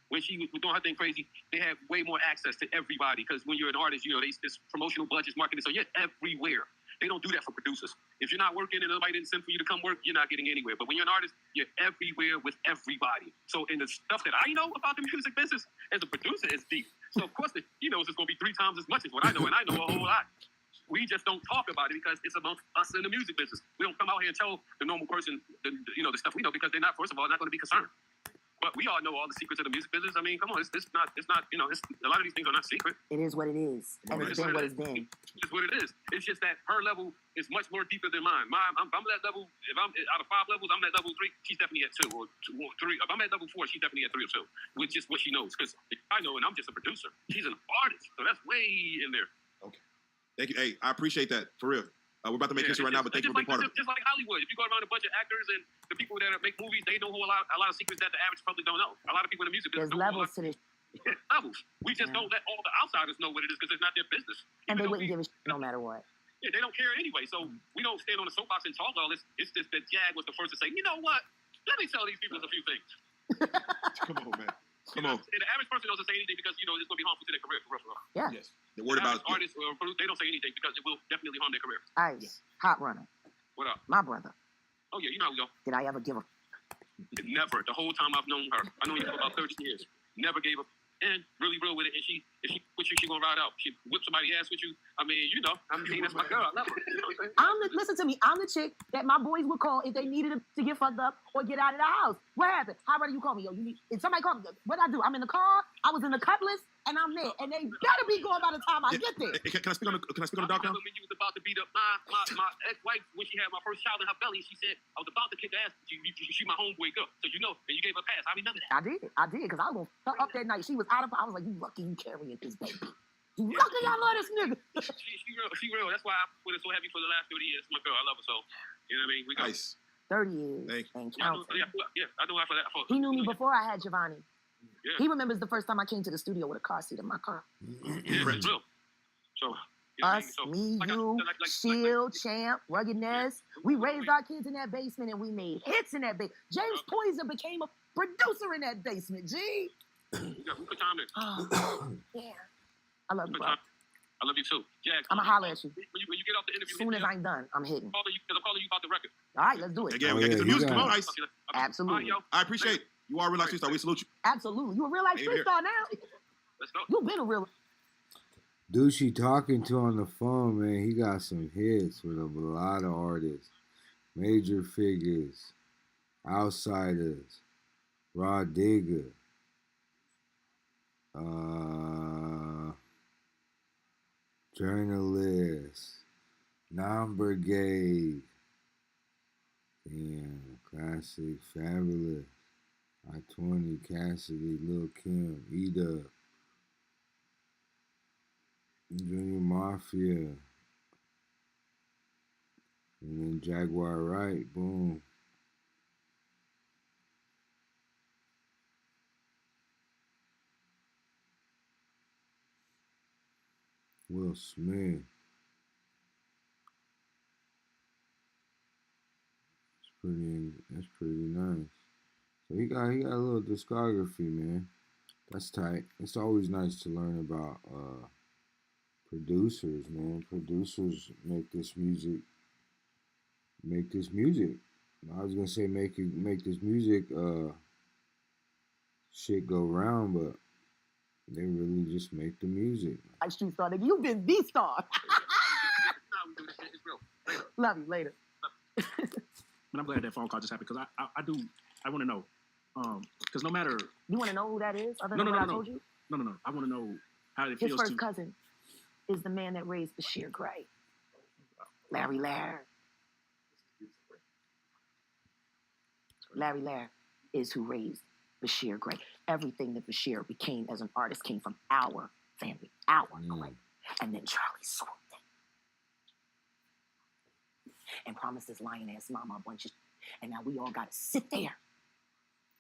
when she was doing her thing crazy, they have way more access to everybody because when you're an artist, there's promotional budgets, marketing, so you're everywhere. They don't do that for producers. If you're not working and nobody didn't send for you to come work, you're not getting anywhere. But when you're an artist, you're everywhere with everybody. So in the stuff that I know about the music business, as a producer, is deep. So of course, he knows it's going to be 3 times as much as what I know, and I know a whole lot. We just don't talk about it because it's amongst us in the music business. We don't come out here and tell the normal person, the stuff we know because they're not, first of all, not going to be concerned. But we all know all the secrets of the music business. I mean, come on, it's not, a lot of these things are not secret. It is what it is. And it's been what it's been. It's just what it is. It's just that her level is much more deeper than mine. I'm at level, if I'm out of 5 levels, I'm at level 3. She's definitely at 2 or 3. If I'm at level 4, she's definitely at 3 or 2, which is what she knows. Because I know, and I'm just a producer. She's an artist. So that's way in there. Okay. Thank you. Hey, I appreciate that. For real. We're about to make history right now, but thank you for being part of it. Just like Hollywood. If you go around a bunch of actors and the people that make movies, they know a lot of secrets that the average public don't know. A lot of people in the music business There's levels to this. Levels. We just don't let all the outsiders know what it is because it's not their business. And they wouldn't give a shit no matter what. Yeah, they don't care anyway. So we don't stand on the soapbox and talk all this. It's just that Jag was the first to say, you know what? Let me tell these people a few things. Come on, man. Come on. And the average person doesn't say anything because, it's going to be harmful to their career. For real. Yeah. Yes. They're worried about artists, they don't say anything because it will definitely harm their career. Ice, Hot Runner. What up? My brother. Oh, yeah, you know how we go. Did I ever give a... Never. The whole time I've known her. I know you for about 30 years. Never gave up. And really real with it. And if she with you, she going to ride out. She whip somebody's ass with you. I mean, that's my girl. I love her. You know what I'm saying? Listen to me. I'm the chick that my boys would call if they needed to get fucked up or get out of the house. What happened? How about you call me? If somebody call me, what I do? I'm in the car. I was in the cutlass. And I'm there, and they better be going by the time I get there. Can I speak on the doc now? When you was about to beat up my ex-wife when she had my first child in her belly, she said I was about to kick her ass. She my homeboy girl, so and you gave her a pass. I remember that. I did, because I was up that night. She was out of. I was like, you lucky you carrying this baby. You lucky I love this nigga. She real. That's why I put it so heavy for the last 30 years. My girl, I love her so. You know what I mean? We got nice. 30 years. And counting. I know after that. He knew me before I had Giovanni. Yeah. He remembers the first time I came to the studio with a car seat in my car. Yeah, it's real. So, us, me, you, Shield, Champ, Ruggedness. We raised our kids in that basement and we made hits in that basement. James Poyser became a producer in that basement, G. We put time in. Oh, yeah. I love you, bro. I love you too. Jag, I'm going to holler at you. When you get off the interview, as soon as I'm done, I'm hitting. I'm calling you about the record. All right, let's do it. Again, we got to get the music. Come on, Ice. Absolutely. I appreciate it. You are a real life star. We salute you. Absolutely. You a real life street star now? Let's go. You've been a real. Dude she talking to on the phone, man, he got some hits with a lot of artists. Major Figures, Outsiders, Raw Digger, Journalist, Non-Brigade, Classic, Fabulous, I-20, Cassidy, Lil' Kim, E-Dub, Junior Mafia, And then Jaguar Wright, boom. Will Smith. That's pretty nice. So he got a little discography, man. That's tight. It's always nice to learn about producers, man. Producers make this music. I was gonna say make this music shit go round, but they really just make the music. I shoot star, nigga. You've been the star. It's real. Love you later. But I'm glad that phone call just happened because I want to know. Because no matter. You want to know who that is? Other than what I told you? No. I want to know how it His feels first cousin is the man that raised Bashir Gray. Larry Lair. Larry Lair is who raised Bashir Gray. Everything that Bashir became as an artist came from our family, right? And then Charlie swooped in and promised his lion-ass mama a bunch of, and now we all got to sit there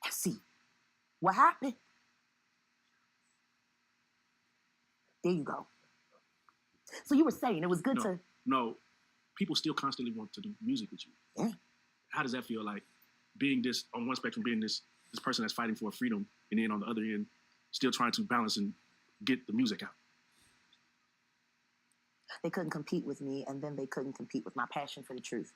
and see what happened. There you go. So you were saying it was good to... No, people still constantly want to do music with you. Yeah. How does that feel like being this, on one spectrum, being this person that's fighting for freedom, and then on the other end, still trying to balance and get the music out? They couldn't compete with me, and then they couldn't compete with my passion for the truth.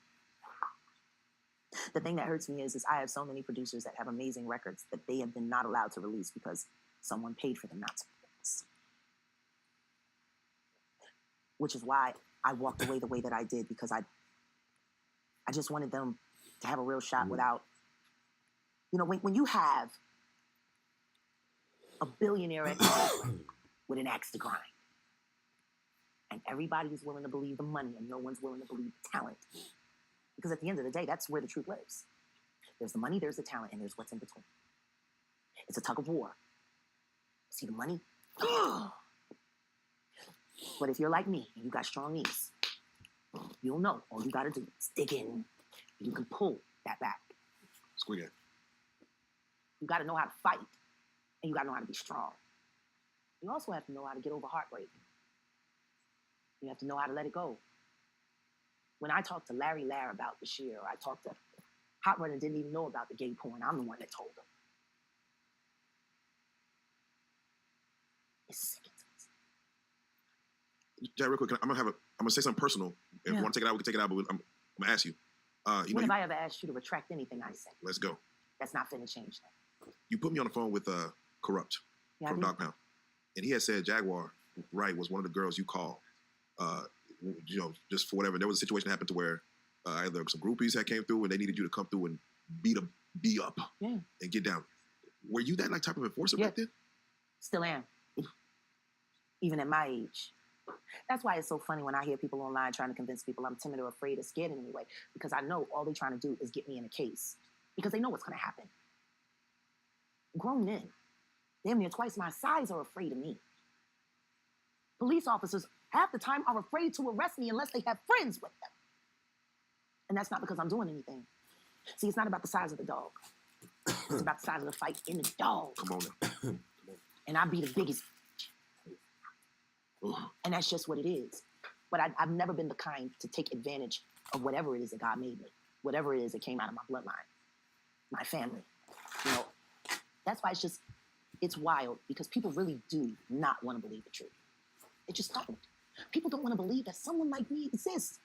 The thing that hurts me is I have so many producers that have amazing records that they have been not allowed to release because someone paid for them not to release. Which is why I walked away the way that I did, because I just wanted them to have a real shot without, when you have a billionaire with an axe to grind, and everybody is willing to believe the money and no one's willing to believe the talent. Because at the end of the day, that's where the truth lives. There's the money, there's the talent, and there's what's in between. It's a tug of war. See the money? But if you're like me and you got strong knees, you'll know all you got to do is dig in. You can pull that back. Squeak it. You got to know how to fight, and you got to know how to be strong. You also have to know how to get over heartbreak. You have to know how to let it go. When I talked to Larry Lair about Bashir, I talked to Hot Rod and didn't even know about the gay porn. I'm the one that told him. It's sick. Jack, real quick, I'm gonna say something personal. If you want to take it out, we can take it out. But I'm gonna ask you. When have I ever asked you to retract anything I said? Let's go. That's not finna change that. You put me on the phone with Corrupt from Dog Pound, and he had said Jaguar Wright was one of the girls you called. Just for whatever. There was a situation that happened to where either some groupies that came through and they needed you to come through and beat up and get down. Were you that type of enforcer back then? Still am. Even at my age. That's why it's so funny when I hear people online trying to convince people I'm timid or afraid or scared in any way, because I know all they're trying to do is get me in a case because they know what's going to happen. Grown men, damn near twice my size, are afraid of me. Police officers half the time are afraid to arrest me unless they have friends with them. And that's not because I'm doing anything. See, it's not about the size of the dog. It's about the size of the fight in the dog. Come on now. And I be the biggest. And that's just what it is. But I've never been the kind to take advantage of whatever it is that God made me, whatever it is that came out of my bloodline, my family. That's why it's wild, because people really do not want to believe the truth. They just don't. People don't want to believe that someone like me exists.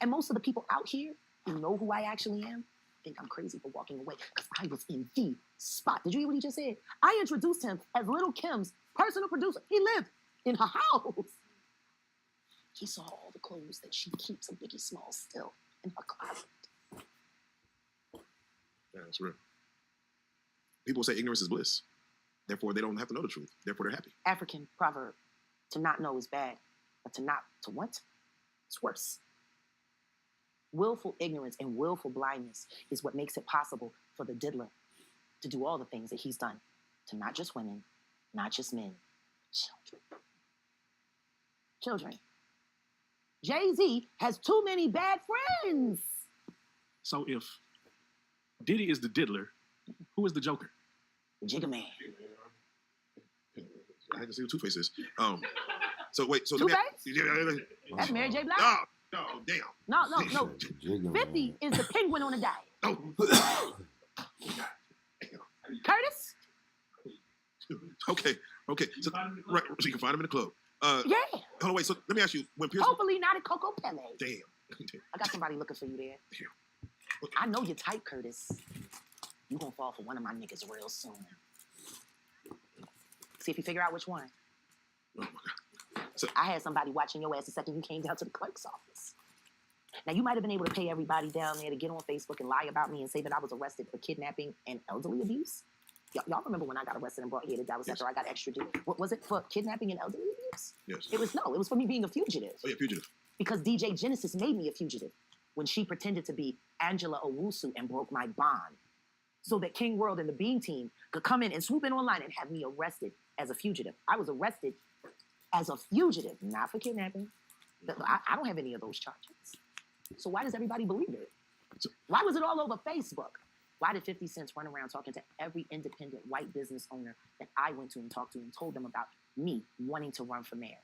And most of the people out here who know who I actually am think I'm crazy for walking away, because I was in the spot. Did you hear what he just said? I introduced him as Little Kim's personal producer. He lived in her house. He saw all the clothes that she keeps of Biggie Smalls still in her closet. Yeah, that's real. People say ignorance is bliss. Therefore, they don't have to know the truth. Therefore, they're happy. African proverb: to not know is bad, but to what? It's worse. Willful ignorance and willful blindness is what makes it possible for the diddler to do all the things that he's done to not just women, not just men, children. Children. Jay-Z has too many bad friends. So if Diddy is the diddler, who is the Joker? Jigga Man. I had to see who Two-Face is. So wait, so Two-Face? Yeah. That's Mary J. Blige. No, damn. No. 50 is the penguin on a diet. Oh. Curtis? Okay. So, right, so you can find him in the club. Yeah. Hold on, wait. So let me ask you, when Piers. Hopefully not at Coco Pele. Damn. I got somebody looking for you there. Damn. I know you're tight, Curtis. You gonna fall for one of my niggas real soon. See if you figure out which one. Oh my God. So, I had somebody watching your ass the second you came down to the clerk's office. Now, you might have been able to pay everybody down there to get on Facebook and lie about me and say that I was arrested for kidnapping and elderly abuse. Y'all remember when I got arrested and brought here to Dallas after I got extradited? What was it, for kidnapping and elderly abuse? yes. It was for me being a fugitive. Oh yeah, fugitive. Because DJ Genesis made me a fugitive when she pretended to be Angela Owusu and broke my bond. So that King World and the Bean Team could come in and swoop in online and have me arrested as a fugitive. I was arrested as a fugitive, not for kidnapping. I don't have any of those charges. So why does everybody believe it? Why was it all over Facebook? Why did 50 Cent run around talking to every independent white business owner that I went to and talked to and told them about me wanting to run for mayor?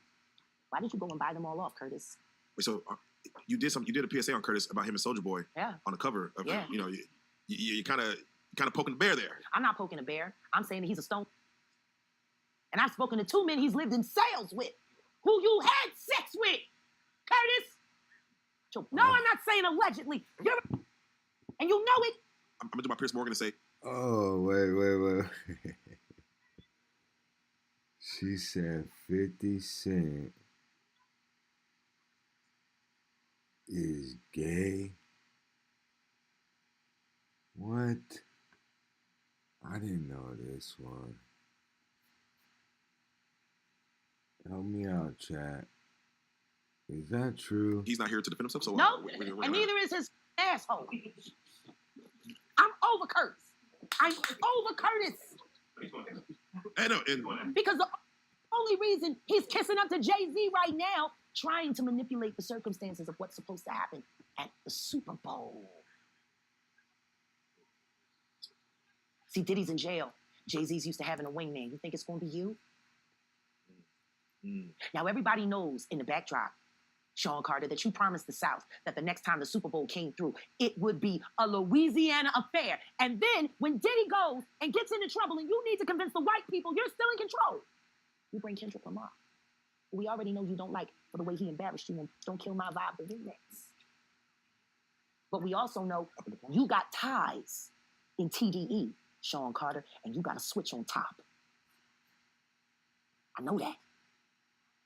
Why did you go and buy them all off, Curtis? Wait, so you did a PSA on Curtis about him and Soulja Boy. Yeah. On the cover of Yeah. you kind of poking the bear there. I'm not poking a bear. I'm saying that he's a stone. And I've spoken to 2 men he's lived in sales with, who you had sex with, Curtis. No, I'm not saying allegedly. And you know it. I'm gonna do my Piers Morgan and say, oh, wait. She said 50 Cent is gay. What? I didn't know this one. Help me out, chat. Is that true? he's not here to defend himself. So No, and neither is his asshole. I'm over Curtis. I'm over Curtis. I know, and Because the only reason he's kissing up to Jay-Z right now, trying to manipulate the circumstances of what's supposed to happen at the Super Bowl. See, Diddy's in jail. Jay-Z's used to having a wingman. You think it's going to be you? Now, everybody knows in the backdrop, Sean Carter, that you promised the South that the next time the Super Bowl came through, it would be a Louisiana affair. And then when Diddy goes and gets into trouble and you need to convince the white people you're still in control, you bring Kendrick Lamar, who we already know you don't like for the way he embarrassed you and Don't Kill My Vibe, the remix. But we also know you got ties in TDE, Sean Carter, and you got a switch on top. I know that.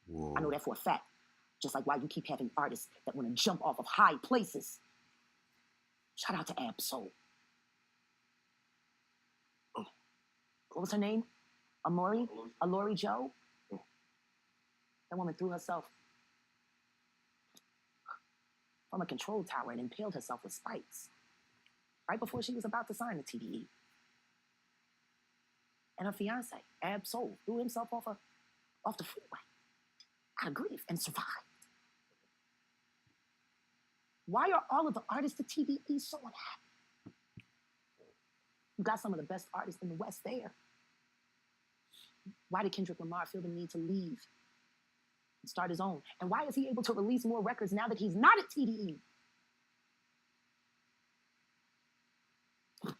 Whoa. I know that for a fact. Just like why you keep having artists that want to jump off of high places. Shout out to Ab Soul. Oh. What was her name? Alori Joe? That woman threw herself from a control tower and impaled herself with spikes right before she was about to sign the TDE. And her fiance, Ab Soul, threw himself off the freeway out of grief and survived. Why are all of the artists at TDE so unhappy? You got some of the best artists in the West there. Why did Kendrick Lamar feel the need to leave and start his own? And why is he able to release more records now that he's not at TDE?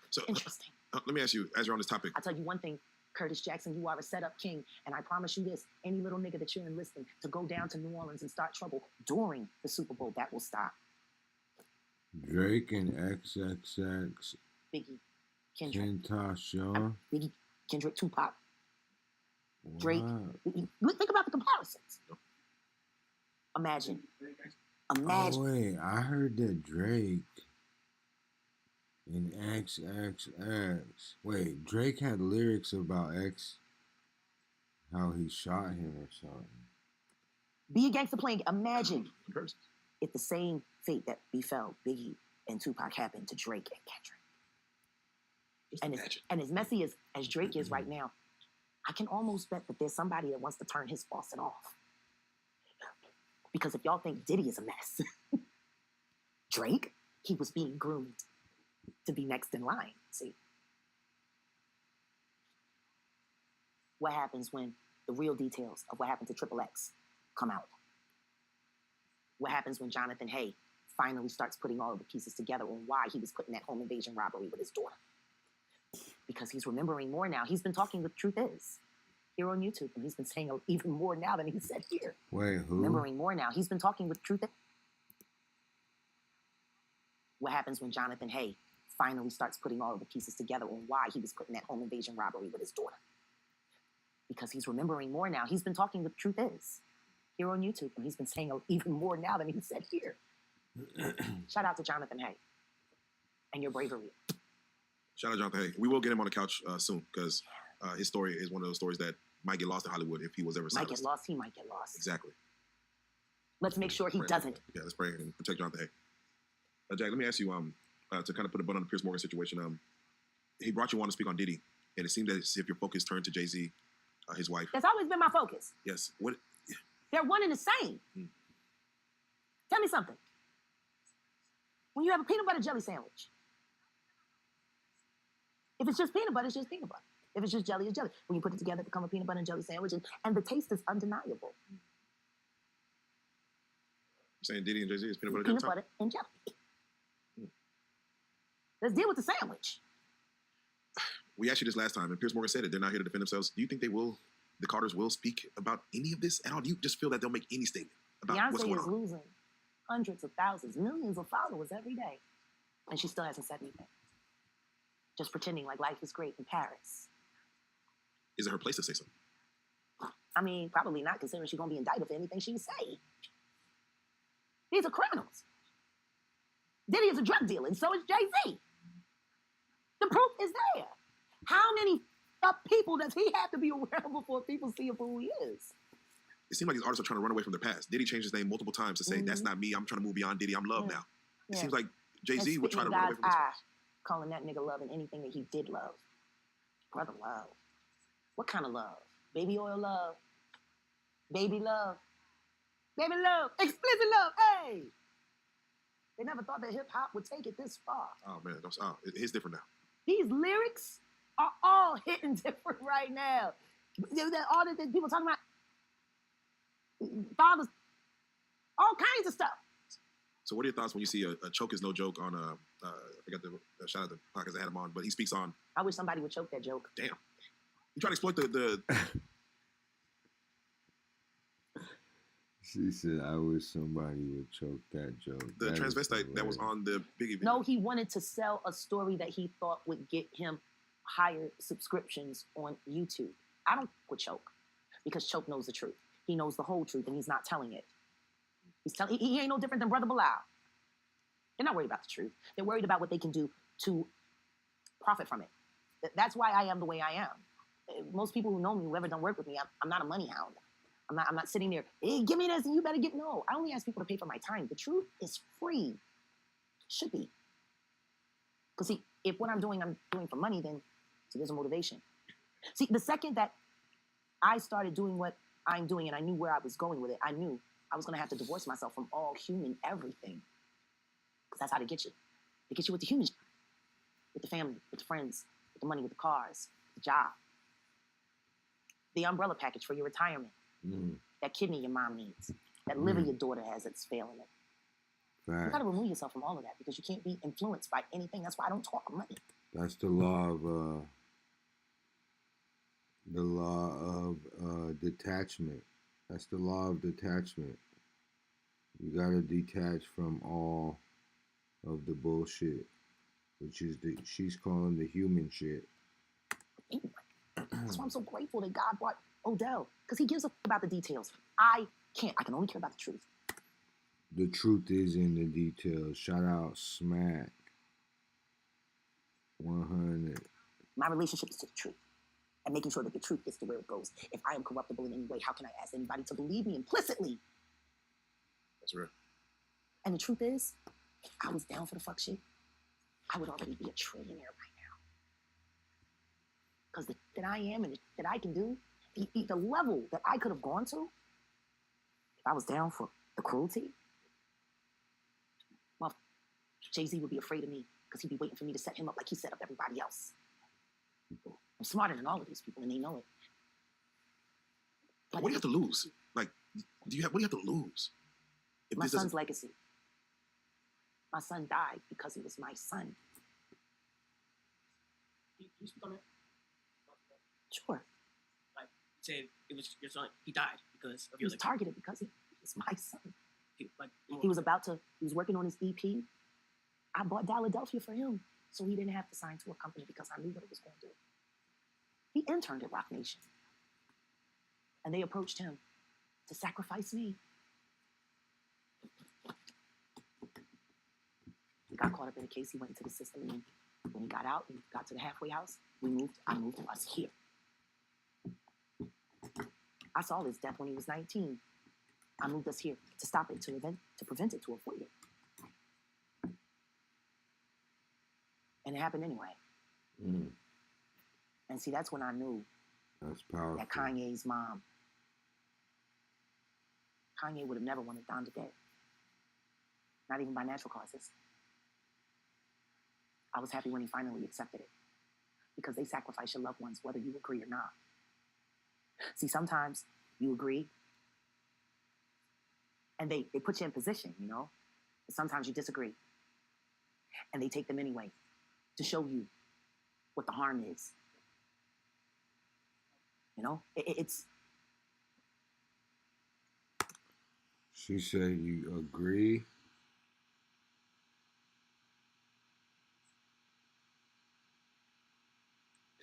so Interesting. let me ask you, as you're on this topic. I'll tell you one thing, Curtis Jackson, you are a setup king. And I promise you this, any little nigga that you're enlisting to go down to New Orleans and start trouble during the Super Bowl, that will stop. Drake and XXX. Biggie, Kendrick. Kentasha. Biggie, Kendrick, Tupac, Drake. What? Think about the comparisons. Imagine. Oh, wait, I heard that Drake and XXX. Wait, Drake had lyrics about X, how he shot him or something. Be a gangster playing. Imagine if the same fate that befell Biggie and Tupac happened to Drake and Kendrick. And as messy as Drake is right now, I can almost bet that there's somebody that wants to turn his faucet off. Because if y'all think Diddy is a mess, Drake, he was being groomed to be next in line. See? What happens when the real details of what happened to Triple X come out? What happens when Jonathan Hay finally starts putting all of the pieces together on why he was put in that home invasion robbery with his daughter? Because he's remembering more now. He's been talking, the truth is, here on YouTube, and he's been saying even more now than he said here. Wait, who? Remembering more now. He's been talking with truth. What happens when Jonathan Hay finally starts putting all of the pieces together on why he was put in that home invasion robbery with his daughter? Because he's remembering more now. He's been talking, the truth is, here on YouTube, and he's been saying even more now than he said here. Shout out to Jonathan Hay and your bravery. Shout out Jonathan Hay. We will get him on the couch soon because his story is one of those stories that might get lost in Hollywood if he was ever silenced. Might get lost. He might get lost. Exactly. Let's make sure he doesn't. Yeah, let's pray and protect Jonathan Hay. Jack, let me ask you to kind of put a button on the Piers Morgan situation. He brought you on to speak on Diddy, and it seemed as if your focus turned to Jay-Z, his wife. That's always been my focus. Yes. What? They're one and the same. Tell me something. When you have a peanut butter jelly sandwich, if it's just peanut butter, it's just peanut butter. If it's just jelly, it's jelly. When you put it together, it becomes a peanut butter and jelly sandwich, and the taste is undeniable. You're saying Diddy and Jay-Z is peanut butter Peanut butter and jelly. Let's deal with the sandwich. We asked you this last time, and Piers Morgan said it. They're not here to defend themselves. Do you think the Carters will speak about any of this at all? Do you just feel that they'll make any statement about what's going on? Beyonce is losing hundreds of thousands, millions of followers every day, and she still hasn't said anything. Just pretending like life is great in Paris. Is it her place to say something? I mean, probably not, considering she's going to be indicted for anything she say. These are criminals. Diddy is a drug dealer, and so is Jay-Z. The proof is there. How many people does he have to be around before people see him for who he is? It seems like these artists are trying to run away from their past. Diddy changed his name multiple times to say, that's not me. I'm trying to move beyond Diddy. I'm Love now. It seems like Jay-Z would try to run away from his past. Calling that nigga Love and anything that he did love. Brother Love. What kind of love? Baby oil love? Baby love? Baby love? Explicit love? Hey! They never thought that hip-hop would take it this far. Oh, man. It's different now. These lyrics are all hitting different right now. All the people talking about fathers, all kinds of stuff. So what are your thoughts when you see a Choke Is No Joke on, I forgot the shout out the podcast I had him on, but he speaks on. I wish somebody would choke that joke. Damn. You trying to exploit the She said, I wish somebody would choke that joke. The transvestite that was on the Biggie video. No, he wanted to sell a story that he thought would get him higher subscriptions on YouTube. I don't with Choke because Choke knows the truth. He knows the whole truth and he's not telling it. He ain't no different than Brother Bilal. They're not worried about the truth. They're worried about what they can do to profit from it. That's why I am the way I am. Most people who know me, who ever done work with me, I'm not a money hound. I'm not sitting there, hey, give me this and you better get, no. I only ask people to pay for my time. The truth is free. Should be. Because see, if what I'm doing for money, then see, there's a motivation. See, the second that I started doing what I'm doing and I knew where I was going with it, I knew I was going to have to divorce myself from all human everything. Because that's how they get you. They get you with the humans, with the family, with the friends, with the money, with the cars, the job. The umbrella package for your retirement. That kidney your mom needs. That liver your daughter has that's failing it. Right. You got to remove yourself from all of that because you can't be influenced by anything. That's why I don't talk money. That's the law of detachment. That's the law of detachment. You got to detach from all of the bullshit, which is she's calling the human shit. That's why I'm so grateful that God brought Odell, because he gives a about the details. I can't. I can only care about the truth. The truth is in the details. Shout out Smack 100. My relationship is to the truth and making sure that the truth gets to where it goes. If I am corruptible in any way, how can I ask anybody to believe me implicitly? That's real. And the truth is, if I was down for the fuck shit, I would already be a trillionaire right now. Because that I am and that I can do, the level that I could have gone to, if I was down for The cruelty? Well, Jay-Z would be afraid of me because he'd be waiting for me to set him up like he set up everybody else. I'm smarter than all of these people, and they know it. But what do you have to lose? Like, what do you have to lose? If My this son's doesn't- legacy. My son died because he was my son. Can you speak on that? Sure. Like, say it was your son, he died because of He your was targeted because he was my son. like, He was working on his EP. I bought Philadelphia for him so he didn't have to sign to a company because I knew what it was going to do. He interned at Rock Nation. And they approached him to sacrifice me. He got caught up in a case. He went into the system, and when he got out and got to the halfway house, I moved us here. I saw his death when he was 19. I moved us here to stop it, to prevent it, to avoid it. And it happened anyway. Mm, And see, that's when I knew that's powerful. that Kanye's mom, Kanye would have never wanted Don to dead. Not even by natural causes. I was happy when he finally accepted it. Because they sacrifice your loved ones, whether you agree or not. See, sometimes you agree, and they put you in position, you know? But sometimes you disagree. And they take them anyway to show you what the harm is. You know? It's... She said you agree.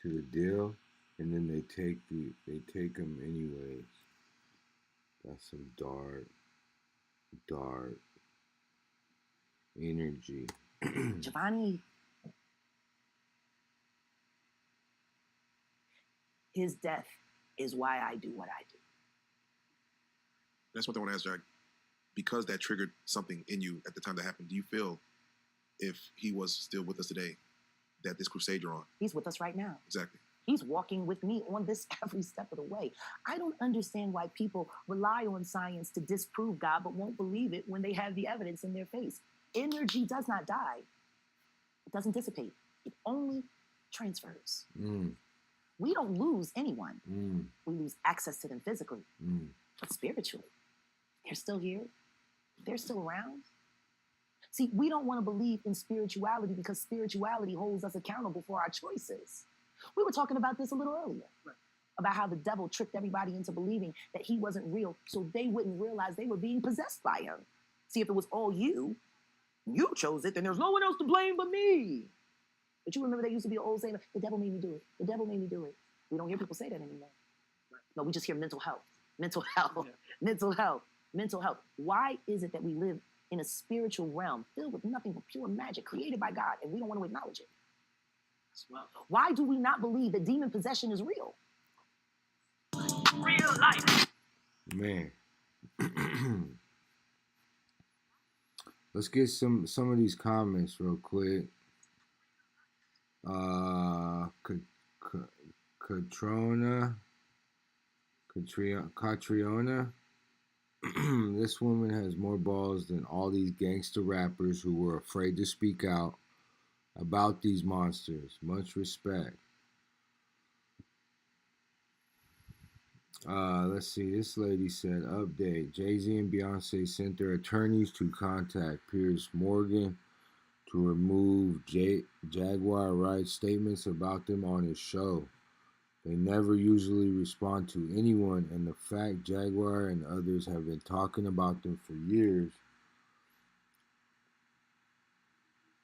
To the deal, and then they take them anyways. That's some dark energy. Giovanni, his death is why I do what I do. That's what I want to ask, Jack. Because that triggered something in you at the time that happened, do you feel if he was still with us today, that this crusade you're on? He's with us right now. Exactly. He's walking with me on this every step of the way. I don't understand why people rely on science to disprove God, but won't believe it when they have the evidence in their face. Energy does not die. It doesn't dissipate. It only transfers. Mm, We don't lose anyone. mm, We lose access to them physically, mm. but spiritually. They're still here. They're still around. See, we don't want to believe in spirituality because spirituality holds us accountable for our choices. We were talking about this a little earlier, Right. about how the devil tricked everybody into believing that he wasn't real so they wouldn't realize they were being possessed by him. See, if it was all you chose it, then there's no one else to blame but me. But you remember there used to be an old saying, the devil made me do it. The devil made me do it. We don't hear people say that anymore. Right. No, we just hear mental health, mental health, Yeah. mental health, mental health. Why is it that we live in a spiritual realm filled with nothing but pure magic created by God and we don't want to acknowledge it? Well, Why do we not believe that demon possession is real? real life. Man. Let's get some of these comments real quick. Catriona. This woman has more balls than all these gangster rappers who were afraid to speak out about these monsters. Much respect. Let's see. This lady said, update. Jay-Z and Beyonce sent their attorneys to contact Piers Morgan to remove Jaguar Wright's statements about them on his show. They never usually respond to anyone, and the fact Jaguar and others have been talking about them for years,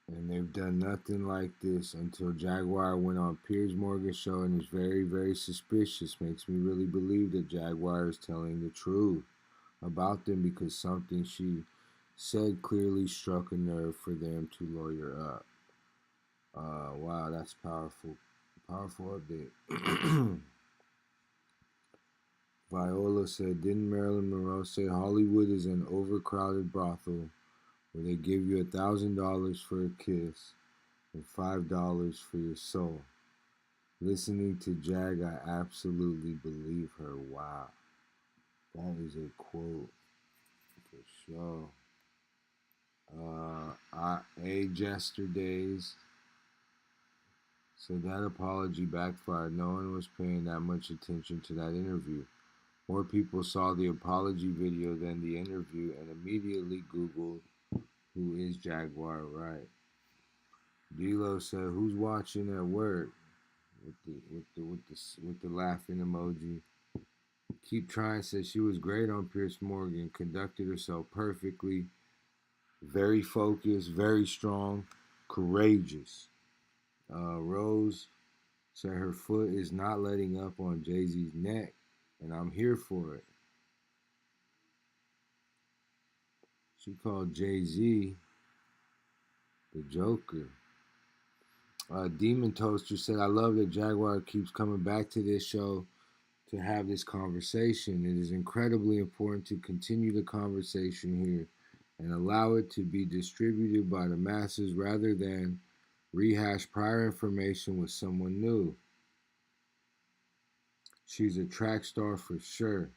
and they've done nothing like this until Jaguar went on Piers Morgan's show and is very, very suspicious. Makes me really believe that Jaguar is telling the truth about them because something she said clearly struck a nerve for them to lawyer up. Wow, that's powerful. Powerful update. Viola said, didn't Marilyn Monroe say Hollywood is an overcrowded brothel where they give you $1,000 for a kiss and $5 for your soul? Listening to Jag, I absolutely believe her. Wow. That is a quote sure. Yesterdays said that apology backfired. No one was paying that much attention to that interview. More people saw the apology video than the interview and immediately Googled who is Jaguar Wright. D-Lo said, "Who's watching at work?" With the laughing emoji. Keep Trying said she was great on Piers Morgan, conducted herself perfectly, very focused, very strong, courageous. Rose said her foot is not letting up on Jay-Z's neck, and I'm here for it. She called Jay-Z the Joker. Demon Toaster said, "I love that Jaguar keeps coming back to this show to have this conversation. It is incredibly important to continue the conversation here and allow it to be distributed by the masses rather than rehash prior information with someone new. She's a track star for sure."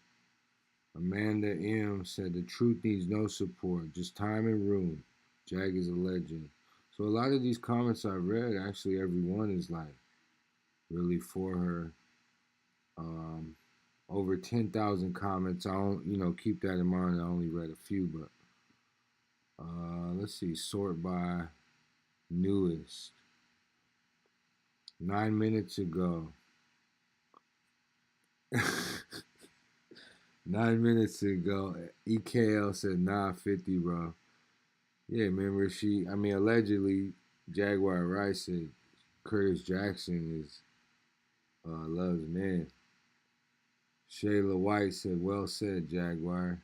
Amanda M. said, "The truth needs no support, just time and room. Jag is a legend." So a lot of these comments I read, actually everyone is like really for her. Over 10,000 comments. I don't, keep that in mind. I only read a few, but let's see. Sort by newest. 9 minutes ago. 9 minutes ago, EKL said, "Nah, 50, bro." Yeah, remember allegedly, Jaguar Wright said Curtis Jackson loves men. Shayla White said, "Well said, Jaguar."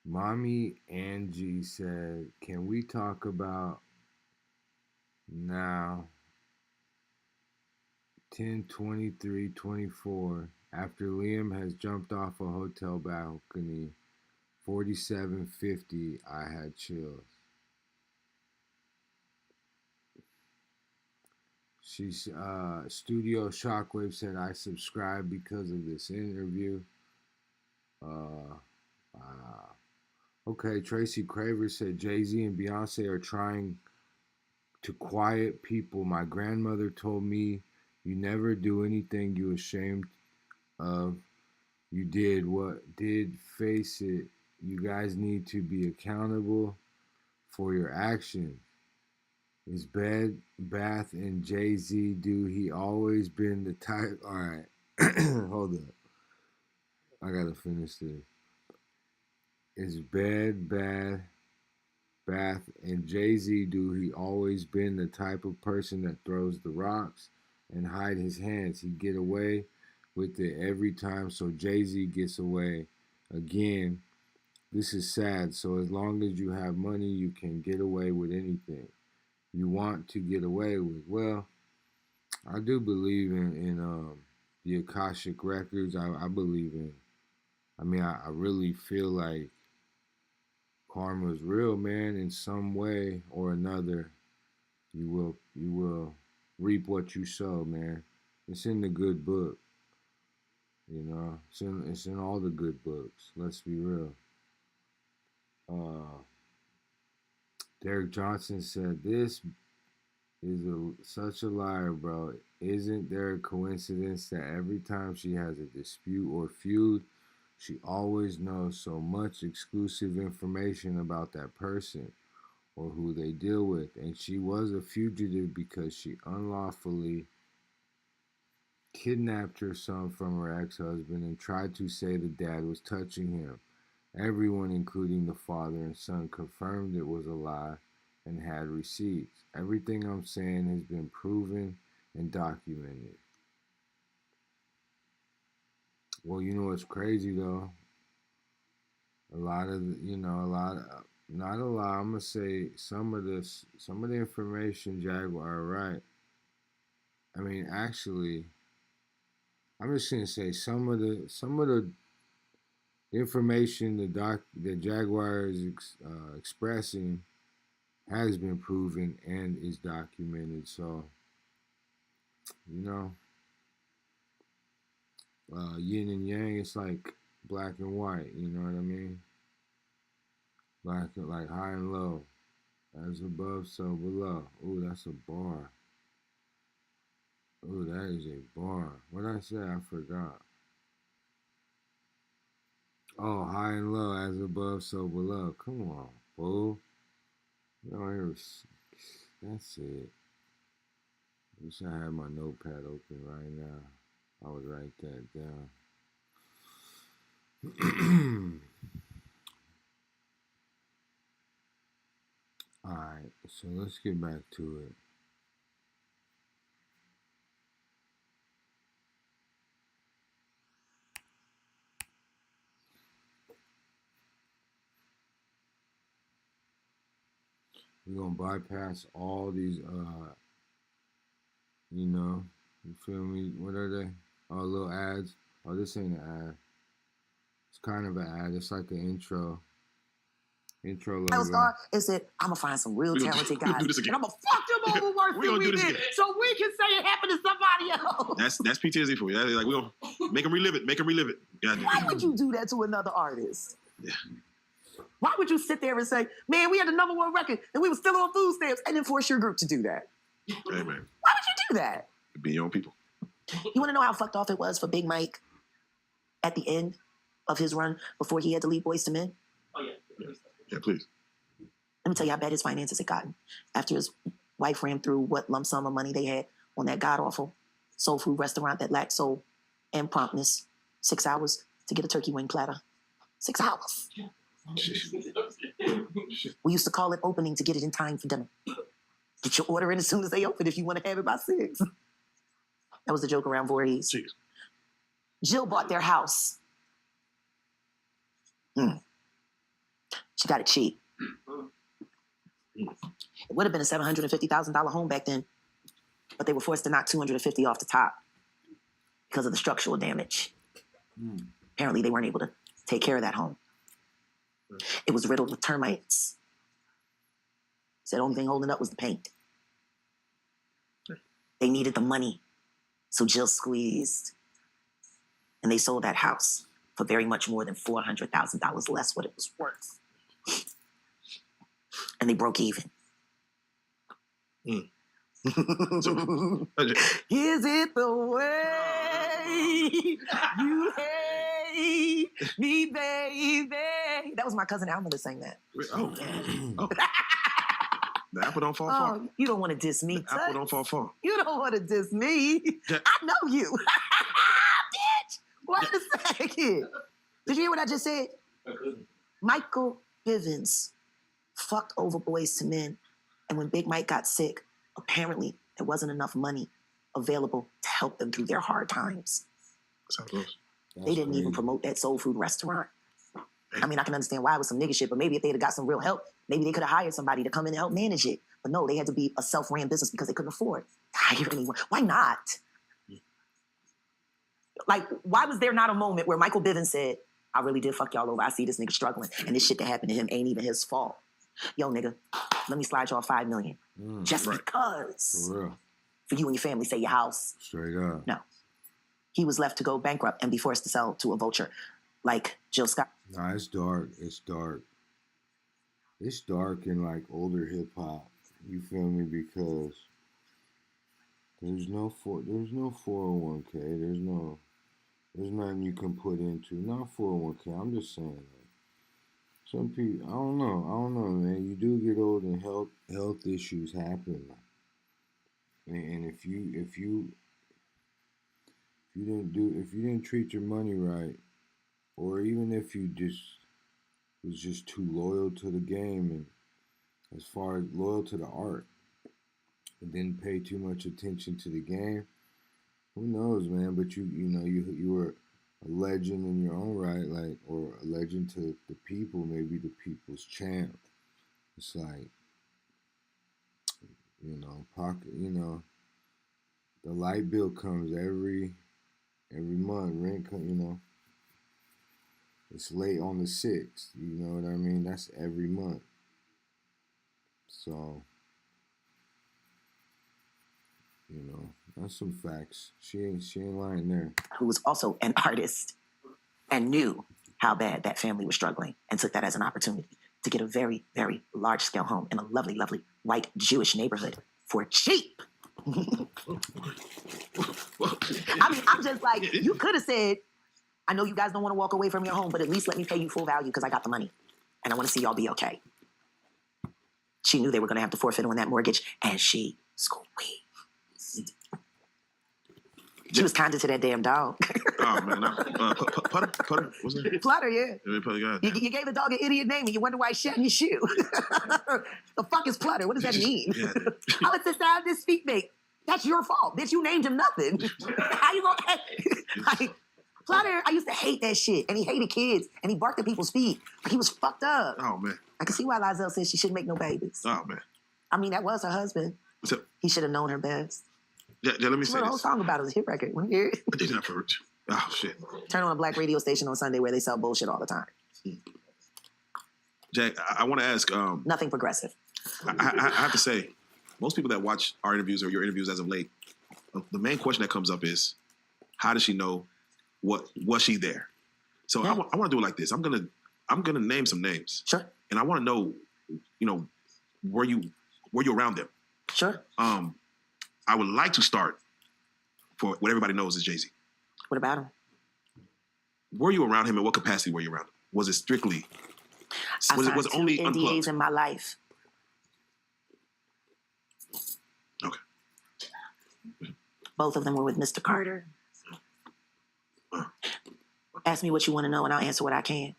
Mommy Angie said, "Can we talk about now 10:23:24 after Liam has jumped off a hotel balcony 47:50 I had chills." She's Studio Shockwave said, "I subscribed because of this interview." Okay, Tracy Craver said, "Jay-Z and Beyonce are trying to quiet people. My grandmother told me you never do anything you ashamed of. You did what did. Face it, you guys need to be accountable for your actions. Is Bed Bath and Jay-Z, do he always been the type?" All right, hold up. I gotta finish this. Is Bed Bath and Jay-Z, do he always been the type of person that throws the rocks and hide his hands? He get away with it every time, so Jay-Z gets away again. This is sad. So as long as you have money, you can get away with anything you want to get away with. Well, I do believe in the Akashic Records. I believe in. I really feel like karma is real, man. In some way or another, you will reap what you sow, man. It's in the good book, It's in all the good books. Let's be real. Derek Johnson said, "This is such a liar, bro. Isn't there a coincidence that every time she has a dispute or feud, she always knows so much exclusive information about that person or who they deal with? And she was a fugitive because she unlawfully kidnapped her son from her ex-husband and tried to say the dad was touching him. Everyone, including the father and son, confirmed it was a lie and had receipts. Everything I'm saying has been proven and documented." Well, you know what's crazy though? Not a lot. I'm gonna say some of the information Jaguar Wright. Actually, I'm just gonna say some of the information the Jaguar is expressing has been proven and is documented. So, yin and yang. It's like black and white. You know what I mean? Like high and low, as above, so below. Ooh, that's a bar. Ooh, that is a bar. What did I say? I forgot. Oh, high and low, as above, so below. Come on, fool. That's it. Wish I had my notepad open right now. I would write that down. Alright, so let's get back to it. We're gonna bypass all these you feel me? What are they? Oh, little ads. Oh, this ain't an ad. It's kind of an ad. It's like an intro logo. Star and said, I'm gonna find some real talented guys, and I'm gonna fuck them over worse than we did, so we can say it happened to somebody else. That's PTSD for you. Like we gonna make them relive it. Why would you do that to another artist? Yeah. Why would you sit there and say, man, we had the #1 record and we were still on food stamps, and then force your group to do that? Hey man. Why would you do that? Be your own people. You want to know how fucked off it was for Big Mike at the end of his run before he had to leave Boyz II Men? Oh, yeah. Yeah, please. Let me tell you how bad his finances had gotten after his wife ran through what lump sum of money they had on that god-awful soul food restaurant that lacked soul and promptness. 6 hours to get a turkey wing platter. 6 hours. We used to call it opening to get it in time for dinner. Get your order in as soon as they open if you want to have it by 6. That was the joke around Voorhees. Jeez. Jill bought their house. She got it cheap. It would have been a $750,000 home back then, but they were forced to knock $250,000 off the top because of the structural damage. Apparently, they weren't able to take care of that home. It was riddled with termites. Said the only thing holding up was the paint. They needed the money, so Jill squeezed, and they sold that house for very much more than $400,000 less what it was worth. And they broke even. Is it the way you hate me, baby? That was my cousin Alma that sang that. Oh. The apple don't fall far. Oh, you don't want to diss me, The apple don't fall far. You don't want to diss me. Yeah. I know you. Bitch, wait a second. Did you hear what I just said? Michael Bivins fucked over Boyz II Men, and when Big Mike got sick, apparently there wasn't enough money available to help them through their hard times. That's how it goes. They didn't even promote that soul food restaurant. I mean, I can understand why it was some nigga shit, but maybe if they'd have got some real help, maybe they could have hired somebody to come in and help manage it. But no, they had to be a self-ran business because they couldn't afford to hire anyone. Why not? Like, why was there not a moment where Michael Bivins said, I really did fuck y'all over. I see this nigga struggling, and this shit that happened to him ain't even his fault. Yo, nigga, let me slide y'all $5 million. Just because. For real. For you and your family, say your house. Straight up. No. He was left to go bankrupt and be forced to sell to a vulture like Jill Scott. Nah, it's dark. It's dark. It's dark in like older hip hop. You feel me? Because there's no 401k. There's nothing you can put into. Not 401k. I'm just saying. Like, some people, I don't know, man. You do get old and health issues happen. And if you didn't treat your money right, or even if you was just too loyal to the game, and as far as loyal to the art, and didn't pay too much attention to the game, who knows, man? But you were a legend in your own right, like, or a legend to the people, maybe the people's champ. It's like, the light bill comes every month, rent comes, it's late on the 6th, you know what I mean? That's every month. So, You know, that's some facts. She ain't lying there. Who was also an artist and knew how bad that family was struggling and took that as an opportunity to get a very, very large scale home in a lovely, lovely white Jewish neighborhood for cheap. I mean, I'm just like, you could have said, I know you guys don't want to walk away from your home, but at least let me pay you full value because I got the money and I want to see y'all be okay. She knew they were going to have to forfeit on that mortgage, and she squeezed. She was kinder to that damn dog. Oh man, Putter, what's that? Flutter, yeah. Putter, You gave the dog an idiot name and you wonder why he shat in your shoe. The fuck is Flutter? What does that mean? Oh, it's the sound this feet make. That's your fault. Bitch, you named him nothing. How you gonna like, Flutter, I used to hate that shit. And he hated kids. And he barked at people's feet. He was fucked up. Oh man. I can see why Lizelle said she shouldn't make no babies. Oh man. I mean, that was her husband. So, he should have known her best. Yeah, let me She say wrote a whole this. song about it. It was a hit record. Want to hear it? I did not for Oh shit. Turn on a black radio station on Sunday where they sell bullshit all the time. Jack, I want to ask. Nothing progressive. I have to say, most people that watch our interviews or your interviews as of late, the main question that comes up is, how does she know? Was she there? So yeah. I want to do it like this. I'm gonna name some names. Sure. And I want to know, were you around them? Sure. I would like to start for what everybody knows is Jay-Z. What about him? Were you around him? In what capacity were you around him? Was it strictly? Was it only NDAs unplugged? in my life. Okay. Both of them were with Mr. Carter. Ask me what you want to know, and I'll answer what I can.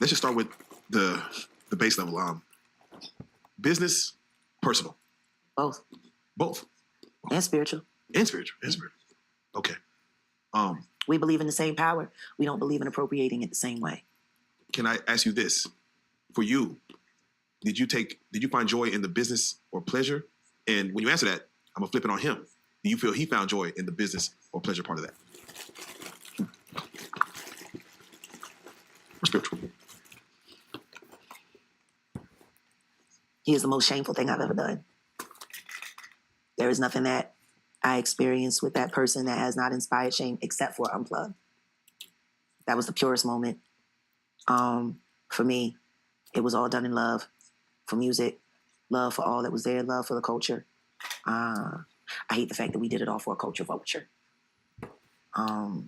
Let's just start with the base level. Business, personal. Both. Both. And spiritual. And spiritual. Okay. We believe in the same power. We don't believe in appropriating it the same way. Can I ask you this? For you, did you find joy in the business or pleasure? And when you answer that, I'm gonna flip it on him. Do you feel he found joy in the business or pleasure part of that? Or spiritual? He is the most shameful thing I've ever done. There is nothing that I experienced with that person that has not inspired shame except for Unplugged. That was the purest moment. For me, it was all done in love for music, love for all that was there, love for the culture. I hate the fact that we did it all for a culture vulture. For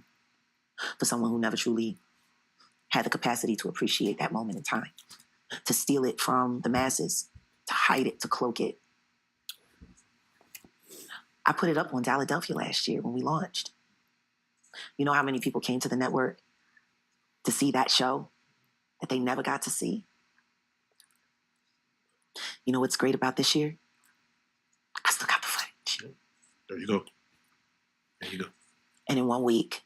someone who never truly had the capacity to appreciate that moment in time, to steal it from the masses, to hide it, to cloak it. I put it up on Philadelphia last year when we launched. You know how many people came to the network to see that show that they never got to see? You know what's great about this year? I still got the footage. There you go. And in 1 week,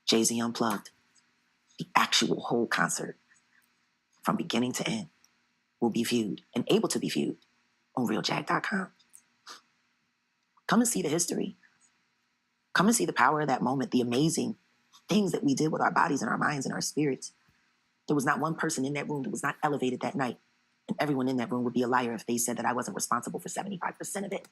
Jay-Z Unplugged, the actual whole concert, from beginning to end, will be viewed and able to be viewed on realjag.com. Come and see the history. Come and see the power of that moment, the amazing things that we did with our bodies and our minds and our spirits. There was not one person in that room that was not elevated that night. And everyone in that room would be a liar if they said that I wasn't responsible for 75% of it.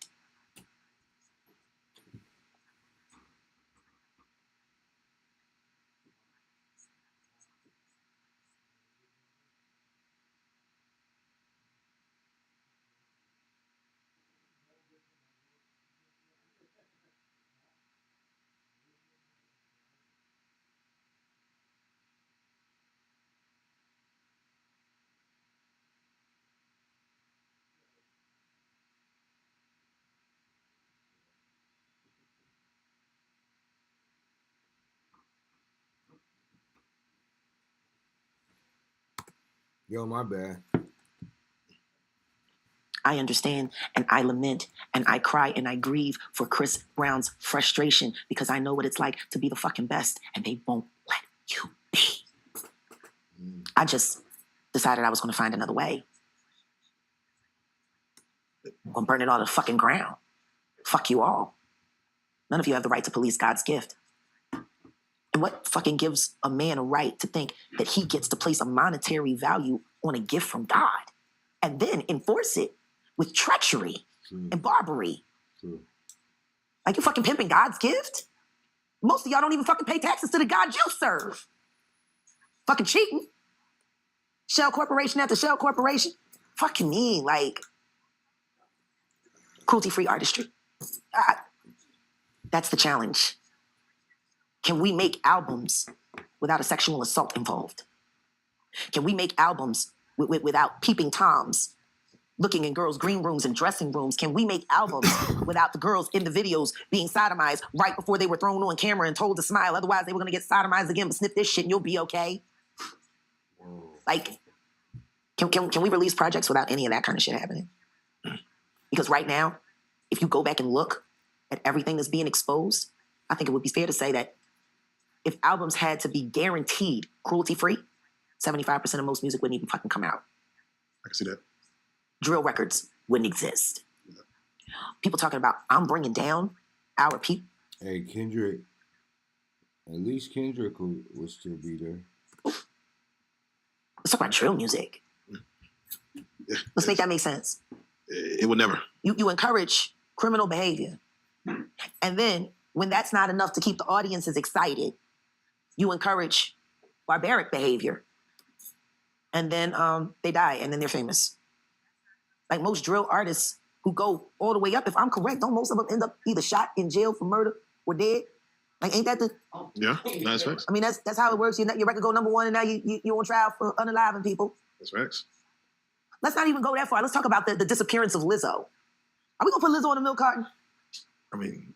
Yo, my bad. I understand and I lament and I cry and I grieve for Chris Brown's frustration because I know what it's like to be the fucking best and they won't let you be. I just decided I was going to find another way. I'm going to burn it all to the fucking ground. Fuck you all. None of you have the right to police God's gift. And what fucking gives a man a right to think that he gets to place a monetary value on a gift from God and then enforce it with treachery and barbary True. Like, you fucking pimping God's gift? Most of y'all don't even fucking pay taxes to the God you serve. Fucking cheating. Shell corporation after shell corporation. Fucking me, like, cruelty-free artistry. That's the challenge. Can we make albums without a sexual assault involved? Can we make albums without peeping Toms looking in girls' green rooms and dressing rooms? Can we make albums without the girls in the videos being sodomized right before they were thrown on camera and told to smile? Otherwise, they were going to get sodomized again, but sniff this shit and you'll be okay. Like, can we release projects without any of that kind of shit happening? Because right now, if you go back and look at everything that's being exposed, I think it would be fair to say that if albums had to be guaranteed cruelty-free, 75% of most music wouldn't even fucking come out. I can see that. Drill records wouldn't exist. People talking about, I'm bringing down our people. Hey, Kendrick. At least Kendrick will still be there. Let's talk about drill music. Yeah. Let's make that make sense. It will never. You encourage criminal behavior. And then when that's not enough to keep the audiences excited, you encourage barbaric behavior. And then they die and then they're famous. Like most drill artists who go all the way up, if I'm correct, don't most of them end up either shot in jail for murder or dead? Like, ain't that the... Yeah, that's facts. I mean, that's how it works. Your record go #1 and now you're on trial for unaliving people. That's facts. Let's not even go that far. Let's talk about the disappearance of Lizzo. Are we going to put Lizzo on the milk carton? I mean,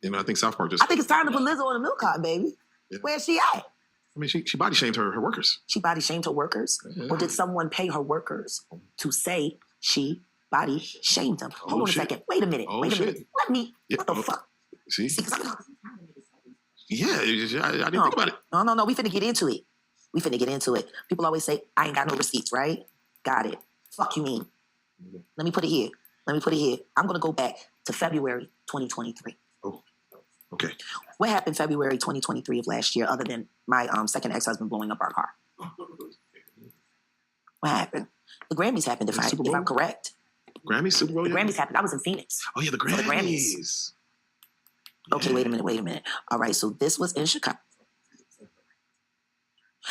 I think South Park just... I think it's time to put Lizzo on the milk carton, baby. Yeah. Where's she at? I mean, she body shamed her workers. She body shamed her workers? Yeah. Or did someone pay her workers to say she body shamed them? Hold on a second. Wait a minute. Wait a minute. Let me... Yeah. What the fuck? See? Yeah, I didn't think about it. No. We finna get into it. People always say, I ain't got no receipts, right? Got it. Fuck you mean? Let me put it here. I'm gonna go back to February 2023. Oh, okay. What happened February 2023 of last year other than my second ex-husband blowing up our car? What happened? The Grammys happened, if I'm correct. Grammys, Super Bowl? The Grammys happened. I was in Phoenix. Oh, yeah, the Grammys. Okay, wait a minute. All right, so this was in Chicago.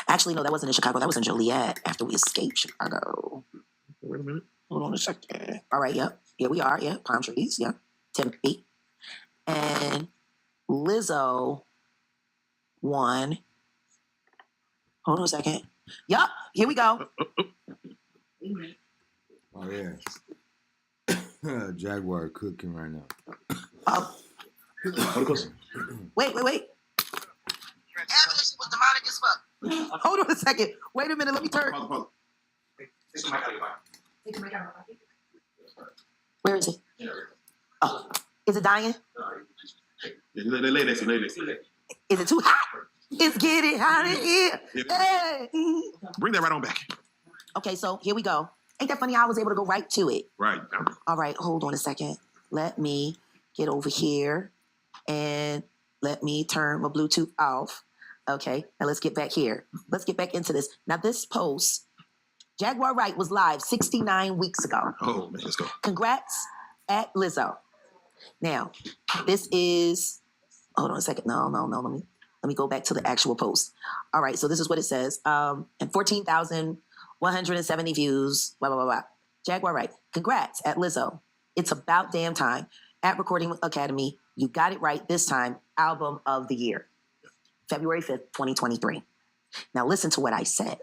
Actually, no, that wasn't in Chicago. That was in Joliet after we escaped Chicago. Wait a minute. Hold on a second. All right, yep. Here we are, yeah. Palm trees, yeah. Tempe. And Lizzo won. Hold on a second. Yup, here we go. Oh, yeah. Jaguar cooking right now. Wait. Evidence was demonic as fuck. Hold on a second. Wait a minute. Let me turn. Where is it? Oh, is it dying? They lay next to me. Is it too hot? It's getting hot in here. Hey. Bring that right on back. Okay, so here we go. Ain't that funny how I was able to go right to it? Right. All right, hold on a second. Let me get over here and let me turn my Bluetooth off. Okay, now let's get back here. Let's get back into this. Now this post, Jaguar Wright was live 69 weeks ago. Oh, man, let's go. Congrats at Lizzo. Now, this is, hold on a second. No. Let me go back to the actual post. All right, so this is what it says. And 14,170 views, blah, blah, blah, blah. Jaguar Wright, congrats at Lizzo. It's about damn time. At Recording Academy, you got it right this time. Album of the year. February 5th, 2023. Now listen to what I said.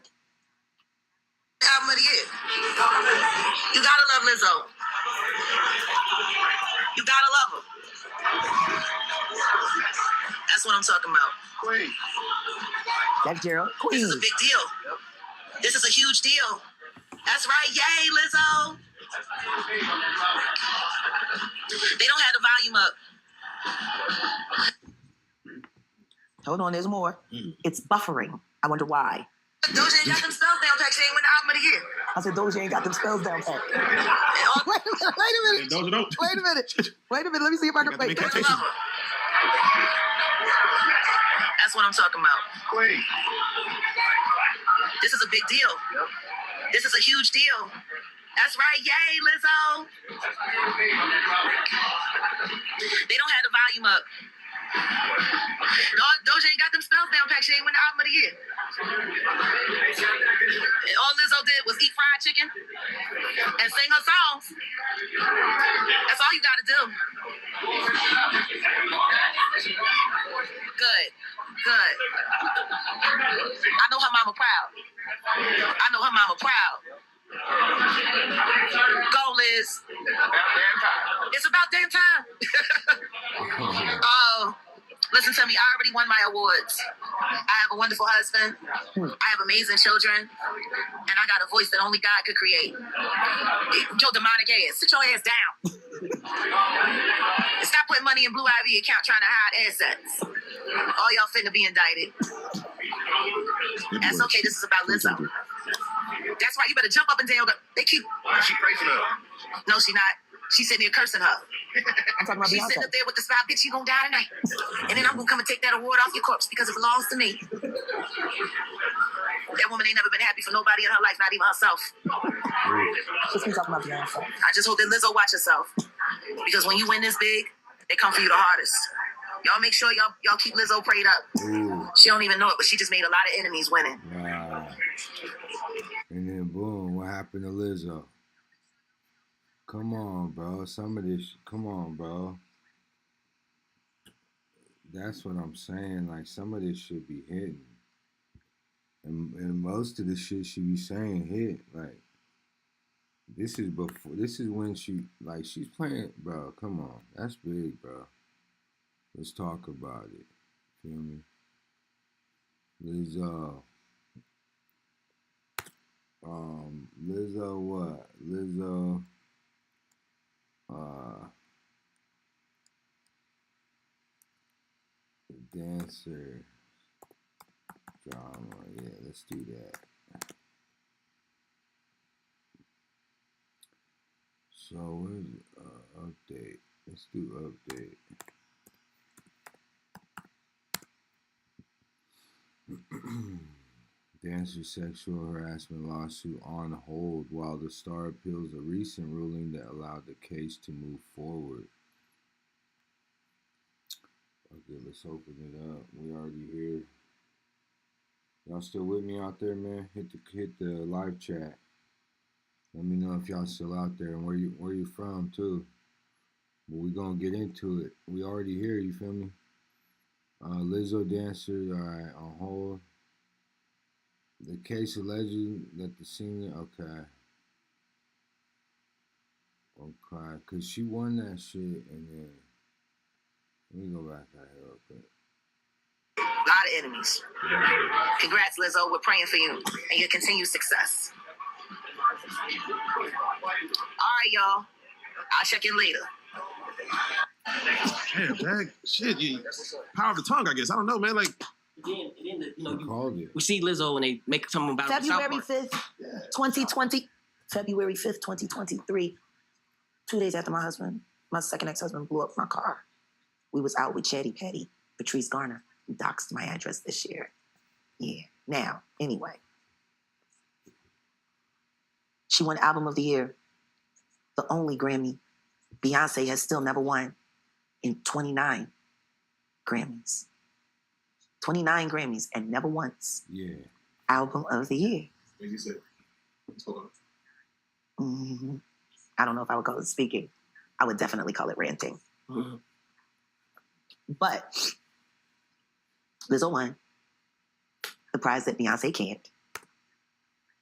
Album of the year. You gotta love Lizzo. You gotta love her. That's what I'm talking about. Queen. That's Gerald. This is a big deal. This is a huge deal. That's right. Yay, Lizzo. They don't have the volume up. Hold on, there's more. It's buffering. I wonder why. Doja ain't got them spells down, Pack. She ain't win the album of the year. I said Doja ain't got them spells down, Pack. Wait a minute. Doja don't. Wait a minute. Let me see if I can wait. That's what I'm talking about. Queen. This is a big deal. This is a huge deal. That's right, yay, Lizzo. They don't have the volume up. Doja ain't got them spells down packed. She ain't win the album of the year. And all Lizzo did was eat fried chicken and sing her songs. That's all you gotta do. Good. I know her mama proud. Go, Liz. It's about damn time. Oh, listen to me. I already won my awards. I have a wonderful husband. I have amazing children. And I got a voice that only God could create. Your demonic ass. Sit your ass down. Stop putting money in Blue Ivy account trying to hide assets. All y'all finna be indicted. That's okay. This is about Lizzo. That's why you better jump up and down. They keep. She praising her. No, she not. She's sitting there cursing her. I'm talking about She's Beyonce. sitting up there with the smile, bitch, you gonna die tonight. And then I'm gonna come and take that award off your corpse because it belongs to me. That woman ain't never been happy for nobody in her life, not even herself. Just keep talking about Beyonce. I just hope that Lizzo watch herself. Because when you win this big, they come for you the hardest. Y'all make sure y'all keep Lizzo prayed up. Ooh. She don't even know it, but she just made a lot of enemies winning. Wow. And then boom, what happened to Lizzo? Come on, bro. Some of this, come on, bro. That's what I'm saying. Like, some of this should be hidden. And most of the shit she be saying hit. Like, this is when she's playing, bro. Come on. That's big, bro. Let's talk about it. Feel me? Lizzo what? Lizzo, dancer, drama. Yeah, let's do that. So, where's update? Let's do update. Dancer sexual harassment lawsuit on hold while the star appeals a recent ruling that allowed the case to move forward. Okay, let's open it up. We already here. Y'all still with me out there, man? Hit the live chat. Let me know if y'all still out there and where you from too. But we gonna get into it. We already here. You feel me? Lizzo dancer, all right, on hold. The case alleging that the singer, okay, because she won that shit, and then let me go back out here real quick. A lot of enemies. Congrats, Lizzo. We're praying for you and your continued success. All right, y'all. I'll check in later. Damn, Jack. Shit, power of the tongue, I guess. I don't know, man. Like, Again, Called it. we see Lizzo and they make something about February 5th, 2020. February 5th, 2023. 2 days after my second ex-husband blew up my car. We was out with Chetty Petty, Patrice Garner, who doxed my address this year. Yeah. Now, anyway. She won Album of the Year. The only Grammy Beyonce has still never won in 29 Grammys. 29 Grammys and never once. Yeah. Album of the Year. as you said, Mm-hmm. I don't know if I would call it speaking. I would definitely call it ranting. Mm-hmm. But Lizzo won the prize that Beyonce can't.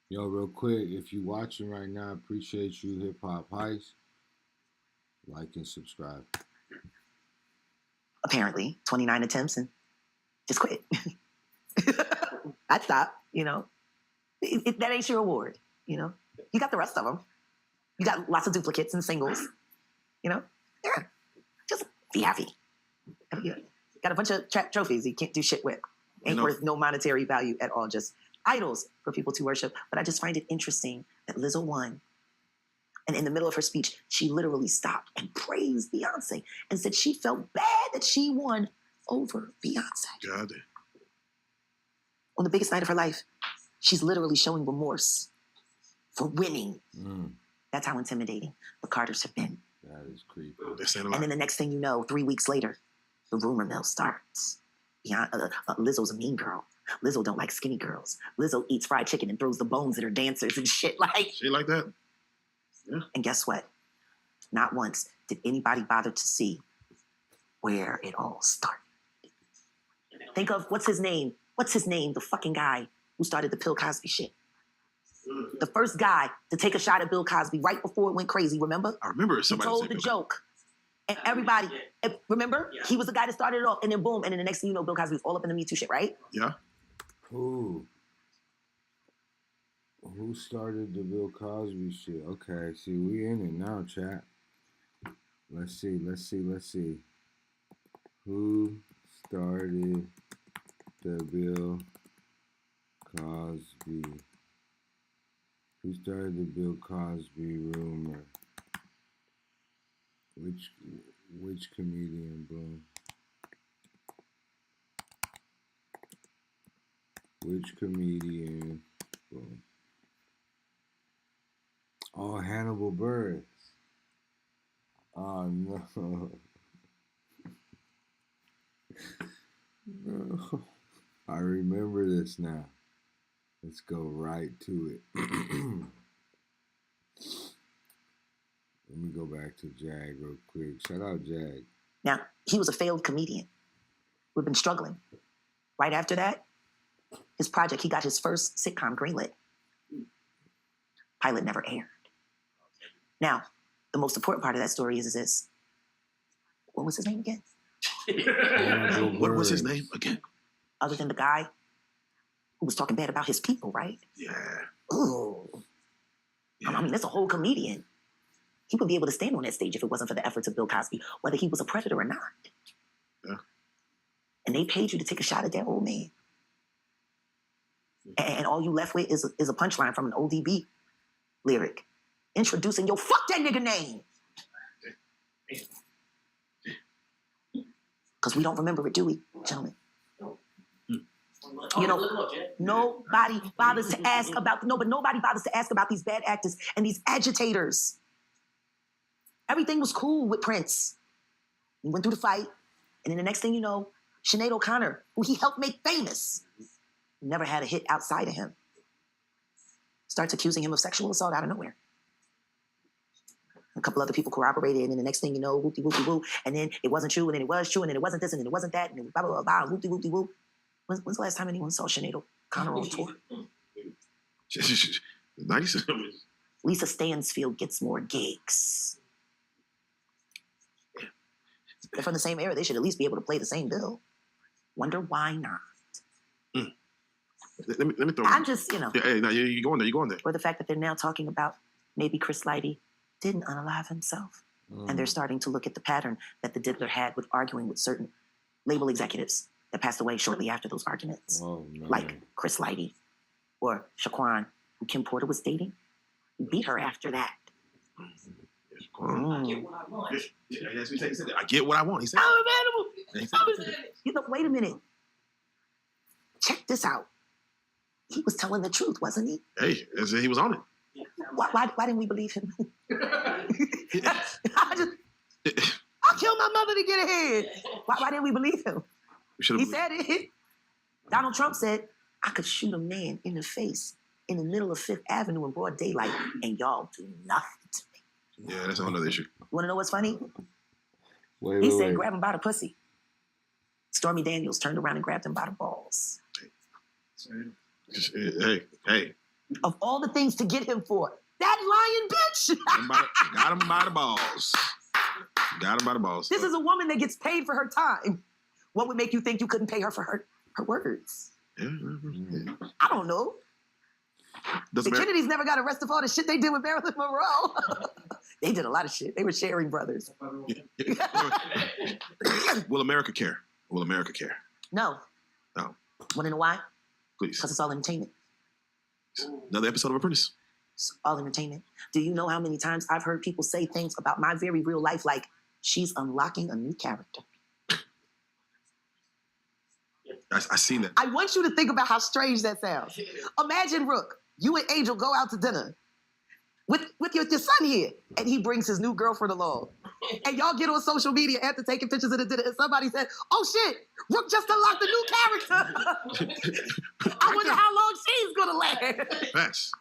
Yo, real quick, if you watching right now, appreciate you, Hip Hop Heist. Like and subscribe. Apparently, 29 attempts and just quit. I'd stop, you know. That ain't your award, you know. You got the rest of them. You got lots of duplicates and singles, you know. Yeah, just be happy. You got a bunch of trophies you can't do shit with. Ain't worth no monetary value at all. Just idols for people to worship. But I just find it interesting that Lizzo won. And in the middle of her speech, she literally stopped and praised Beyonce and said she felt bad that she won over Beyonce. God. On the biggest night of her life, she's literally showing remorse for winning. That's how intimidating the Carters have been. That is creepy. They're saying a And lot. then the next thing you know, 3 weeks later, the rumor mill starts. Lizzo's a mean girl. Lizzo don't like skinny girls. Lizzo eats fried chicken and throws the bones at her dancers and shit like. Shit like that. Yeah. And guess what? Not once did anybody bother to see where it all started. Think of what's his name? The fucking guy who started the Bill Cosby shit. The first guy to take a shot at Bill Cosby right before it went crazy, remember? I remember He somebody told said the Bill joke. And everybody, remember? He was the guy that started it off. And then boom, and then the next thing you know, Bill Cosby was all up in the Me Too shit, right? Yeah. Who started the Bill Cosby shit? Okay, see, we in it now, chat. Let's see. Who started the Bill Cosby? Who started the Bill Cosby rumor? Which comedian, boom? Which comedian, boom? Oh, Hannibal Buress. Oh, no. No. I remember this now. Let's go right to it. Let me go back to Jag real quick. Shout out Jag. Now, he was a failed comedian. We've been struggling. Right after that, his project, he got his first sitcom greenlit. Pilot never aired. Now, the most important part of that story is this. What was his name again? What was his name again? Other than the guy who was talking bad about his people, right? Yeah. Ooh. Yeah. I mean, that's a whole comedian. He wouldn't be able to stand on that stage if it wasn't for the efforts of Bill Cosby, whether he was a predator or not. Yeah. And they paid you to take a shot at that old man. And all you left with is a punchline from an ODB lyric introducing your fuck that nigga name. Because we don't remember it, do we, gentlemen? You know, nobody bothers to ask about these bad actors and these agitators. Everything was cool with Prince. He went through the fight, and then the next thing you know, Sinead O'Connor, who he helped make famous, never had a hit outside of him, starts accusing him of sexual assault out of nowhere. A couple other people corroborated, and then the next thing you know, whoopty whoopty whoop, and then it wasn't true, and then it was true, and then it wasn't this, and then it wasn't that, and then blah blah blah blah, whoopty whoopty whoop. When's the last time anyone saw Sinead O'Connor on tour? Nice. Lisa Stansfield gets more gigs. They're from the same era. They should at least be able to play the same bill. Wonder why not? Let me throw. I'm just, you know. Yeah, hey, no, you going there? You going there? Or the fact that they're now talking about maybe Chris Lighty didn't unalive himself. And they're starting to look at the pattern that the Diddler had with arguing with certain label executives that passed away shortly after those arguments. Oh, no. Like Chris Lighty or Shaquan, who Kim Porter was dating. He beat her after that. I get what I want. I get what I want. He said. I'm available. You know, wait a minute. Check this out. He was telling the truth, wasn't he? Hey, he was on it. Why didn't we believe him? I killed my mother to get ahead. Why didn't we believe him? He said it. Donald Trump said, I could shoot a man in the face in the middle of Fifth Avenue in broad daylight, and y'all do nothing to me. Yeah, that's a whole other issue. You want to know what's funny? Wait, He said, grab him by the pussy. Stormy Daniels turned around and grabbed him by the balls. Hey. Of all the things to get him for, that lying bitch. Got him by the balls. Got him by the balls. This is a woman that gets paid for her time. What would make you think you couldn't pay her for her words? Yeah. I don't know. The Kennedys never got arrested for all the shit they did with Marilyn Monroe. They did a lot of shit. They were sharing brothers. Will America care? Will America care? No. No. Want to know why? Please. Because it's all entertainment. Another episode of Apprentice. It's all entertainment. Do you know how many times I've heard people say things about my very real life like, she's unlocking a new character? I seen that. I want you to think about how strange that sounds. Imagine, Rook, you and Angel go out to dinner. with your son here. And he brings his new girlfriend along. And y'all get on social media after taking pictures of the dinner, and somebody said, oh shit, Rook just unlocked a new character. I wonder how long she's gonna last. Facts.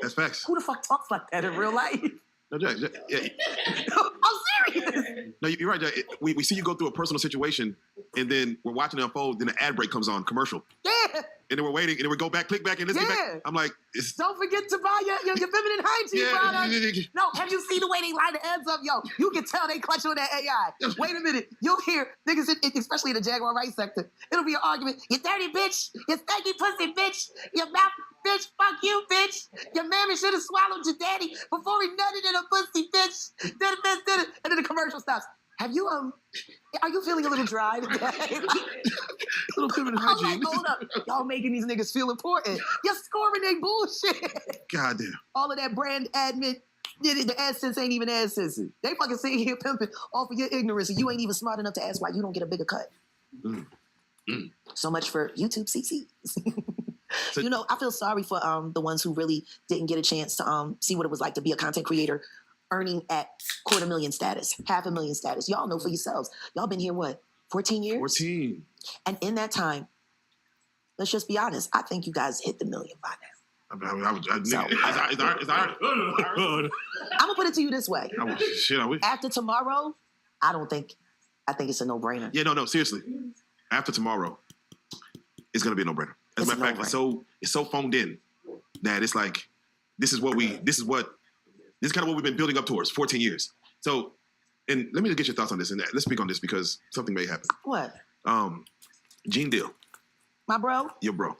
That's facts. Who the fuck talks like that in real life? No, Jack, yeah. I'm serious. No, you're right, Jack. We see you go through a personal situation, and then we're watching it unfold, then the ad break comes on, commercial. Yeah. And then we're waiting, and then we go back, click back, and let's get back. I'm like, don't forget to buy your feminine hygiene products. No, have you seen the way they line the ads up? Yo, you can tell they clutch on that AI. Wait a minute. You'll hear niggas, especially in the Jaguar Wright sector, it'll be an argument. You dirty bitch. You stanky pussy bitch. You mouth bitch. Fuck you, bitch. Your mammy should have swallowed your daddy before he nutted in a pussy, bitch. Did it. And then the commercial stops. Have you, are you feeling a little dry today? little feminine hygiene. I'm like, hold up. Y'all making these niggas feel important. You're scoring they bullshit. Goddamn. All of that brand admin, the AdSense ain't even AdSense. They fucking sitting here pimping off of your ignorance, and you ain't even smart enough to ask why you don't get a bigger cut. So much for YouTube CC. So, you know, I feel sorry for the ones who really didn't get a chance to see what it was like to be a content creator earning at $250,000 status, $500,000 status. Y'all know for yourselves. Y'all been here, what, 14 years? 14. And in that time, let's just be honest, I think you guys hit the million by now. I'm going to put it to you this way. After tomorrow, I think it's a no-brainer. Yeah, no, seriously. After tomorrow, it's going to be a no-brainer. As a matter of fact, it's so phoned in that it's like, this is kind of what we've been building up towards 14 years. So, and let me just get your thoughts on this, and let's speak on this because something may happen. What? Gene Deal. My bro? Your bro.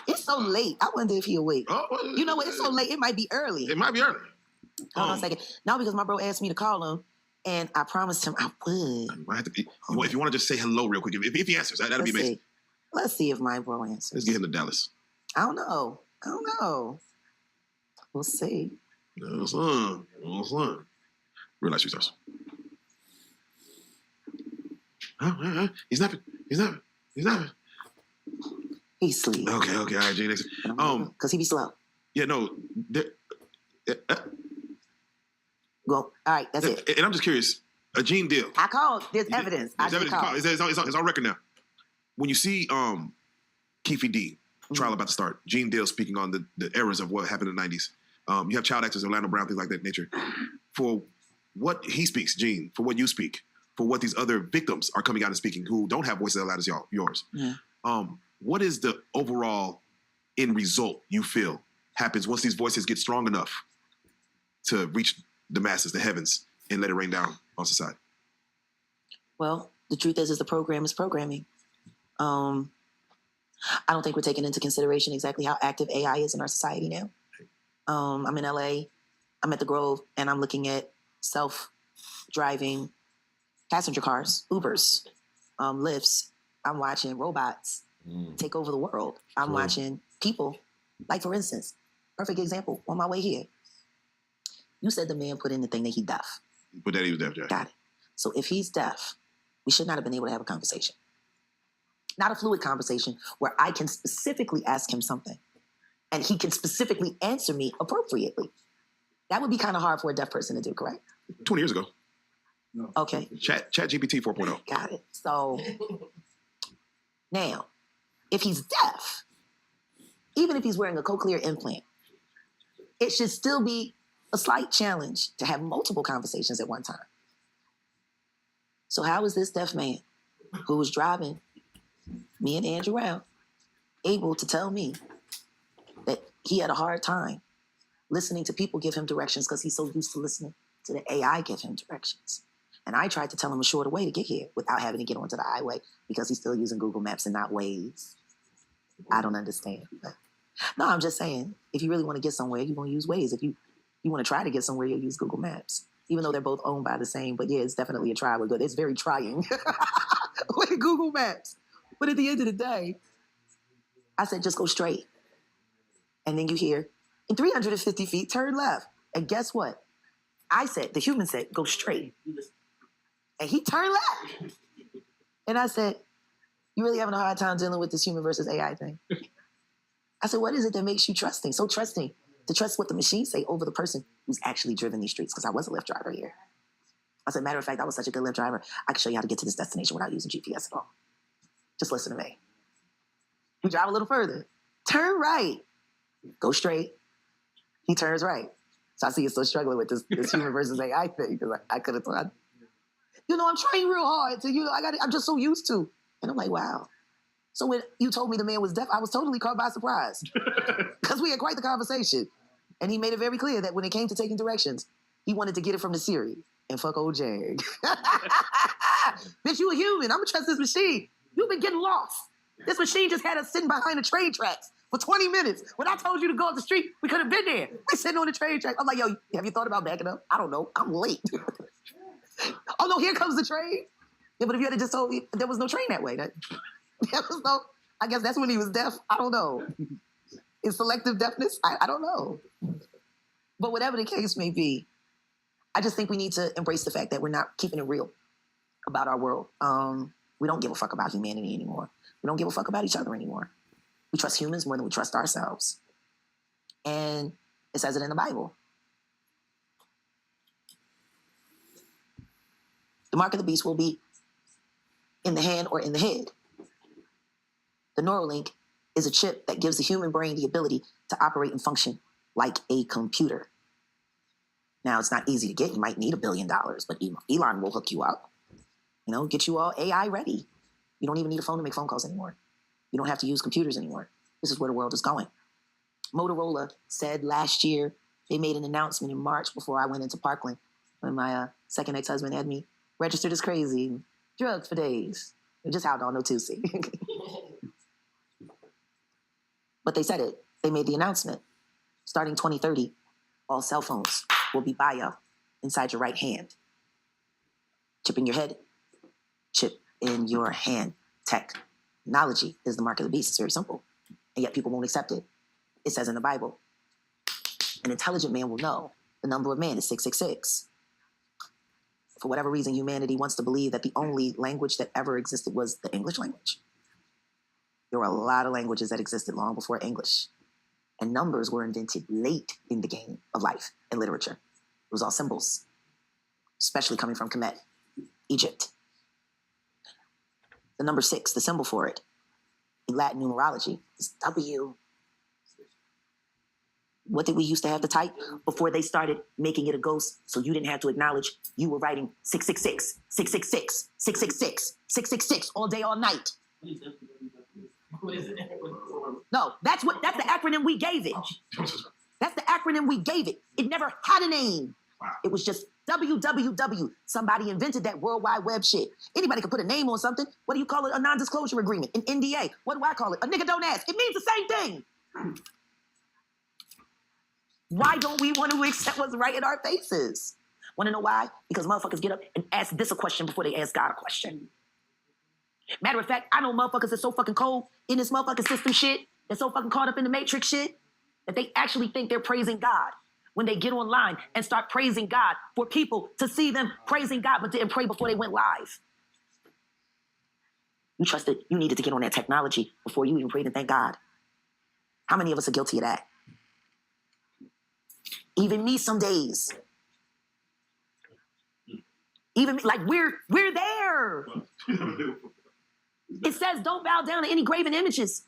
It's so late. I wonder if he'll awake. You know what? It's so late. It might be early. It might be early. Hold on a second. No, because my bro asked me to call him, and I promised him I would. If you want to just say hello real quick, if he answers, that'd be amazing. Let's see if my bro answers. Let's get him to Dallas. I don't know. We'll see. No, son. Real life stars. He's napping. He's sleeping. Okay. All right, Gene. Because he be slow. Yeah, no. Go. All right, that's it. And I'm just curious. A Gene Deal. I called. There's evidence. It's on record now. When you see Keefe D trial about to start, Gene Deal speaking on the errors of what happened in the 90s. You have child actors, Orlando Brown, things like that nature. For what he speaks, Gene, for what you speak, for what these other victims are coming out and speaking who don't have voices as loud as yours. Yeah. What is the overall end result you feel happens once these voices get strong enough to reach the masses, the heavens, and let it rain down on society? Well, the truth is the program is programming. I don't think we're taking into consideration exactly how active AI is in our society now. I'm in LA, I'm at the Grove, and I'm looking at self-driving passenger cars, Ubers, Lyfts. I'm watching robots take over the world. I'm watching people, like for instance, perfect example, on my way here. You said the man put in the thing that he deaf. But that he was deaf, Jack. Got it. So if he's deaf, we should not have been able to have a conversation. Not a fluid conversation where I can specifically ask him something and he can specifically answer me appropriately. That would be kind of hard for a deaf person to do, correct? 20 years ago. No. Okay. Chat GPT 4.0. Got it. So now, if he's deaf, even if he's wearing a cochlear implant, it should still be a slight challenge to have multiple conversations at one time. So how is this deaf man who was driving me and Andrew around able to tell me that he had a hard time listening to people give him directions because he's so used to listening to the AI give him directions? And I tried to tell him a shorter way to get here without having to get onto the highway because he's still using Google Maps and not Waze. I don't understand. But no, I'm just saying, if you really want to get somewhere, you're going to use Waze. If you want to try to get somewhere, you'll use Google Maps. Even though they're both owned by the same, but yeah, it's definitely a try. We're good. It's very trying with Google Maps. But at the end of the day, I said, just go straight. And then you hear, in 350 feet, turn left. And guess what? I said, the human said, go straight. And he turned left. And I said, you really having a hard time dealing with this human versus AI thing? I said, what is it that makes you trusting, so trusting to trust what the machines say over the person who's actually driven these streets, because I was a Lyft driver here. As a matter of fact, I was such a good Lyft driver, I can show you how to get to this destination without using GPS at all. Just listen to me. We drive a little further. Turn right. Go straight. He turns right. So I see you still struggling with this human versus AI thing, because I could have thought, I'm trying real hard to, I'm just so used to. And I'm like, wow. So when you told me the man was deaf, I was totally caught by surprise. Because we had quite the conversation. And he made it very clear that when it came to taking directions, he wanted to get it from the Siri. And fuck old Jag. Bitch, you a human. I'm gonna trust this machine. You've been getting lost. This machine just had us sitting behind the train tracks for 20 minutes. When I told you to go up the street, we could have been there. We're sitting on the train track. I'm like, yo, have you thought about backing up? I don't know. I'm late. Oh no, here comes the train. Yeah, but if you had just told me, there was no train that way. I guess that's when he was deaf. I don't know. Is selective deafness? I don't know. But whatever the case may be, I just think we need to embrace the fact that we're not keeping it real about our world. We don't give a fuck about humanity anymore. We don't give a fuck about each other anymore. We trust humans more than we trust ourselves. And it says it in the Bible. The mark of the beast will be in the hand or in the head. The Neuralink is a chip that gives the human brain the ability to operate and function like a computer. Now, it's not easy to get. You might need $1 billion, but Elon will hook you up. Get you all AI ready. You don't even need a phone to make phone calls anymore. You don't have to use computers anymore. This is where the world is going. Motorola said last year, they made an announcement in March before I went into Parkland when my second ex-husband had me registered as crazy, drugs for days. Just how I don't know Tusi. But they said it. They made the announcement. Starting 2030, all cell phones will be bio inside your right hand. Chip in your head, chip in your hand. Technology is the mark of the beast. It's very simple. And yet people won't accept it. It says in the Bible, an intelligent man will know the number of man is 666. For whatever reason, humanity wants to believe that the only language that ever existed was the English language. There were a lot of languages that existed long before English. And numbers were invented late in the game of life and literature. It was all symbols, especially coming from Kemet, Egypt. The number 6, the symbol for it, in Latin numerology, is W. What did we used to have to type before they started making it a ghost so you didn't have to acknowledge you were writing 666, 666, 666, 666 all day, all night? No, that's the acronym we gave it. That's the acronym we gave it. It never had a name. It was just WWW. Somebody invented that World Wide Web shit. Anybody could put a name on something. What do you call it? A non-disclosure agreement, an NDA. What do I call it? A nigga don't ask. It means the same thing. Why don't we want to accept what's right in our faces? Want to know why? Because motherfuckers get up and ask this a question before they ask God a question. Matter of fact, I know motherfuckers that's so fucking cold in this motherfucking system shit, they're so fucking caught up in the matrix shit, that they actually think they're praising God when they get online and start praising God for people to see them praising God but didn't pray before they went live. You trusted you needed to get on that technology before you even prayed and thank God. How many of us are guilty of that? Even me some days. Even me, like we're there. It says don't bow down to any graven images.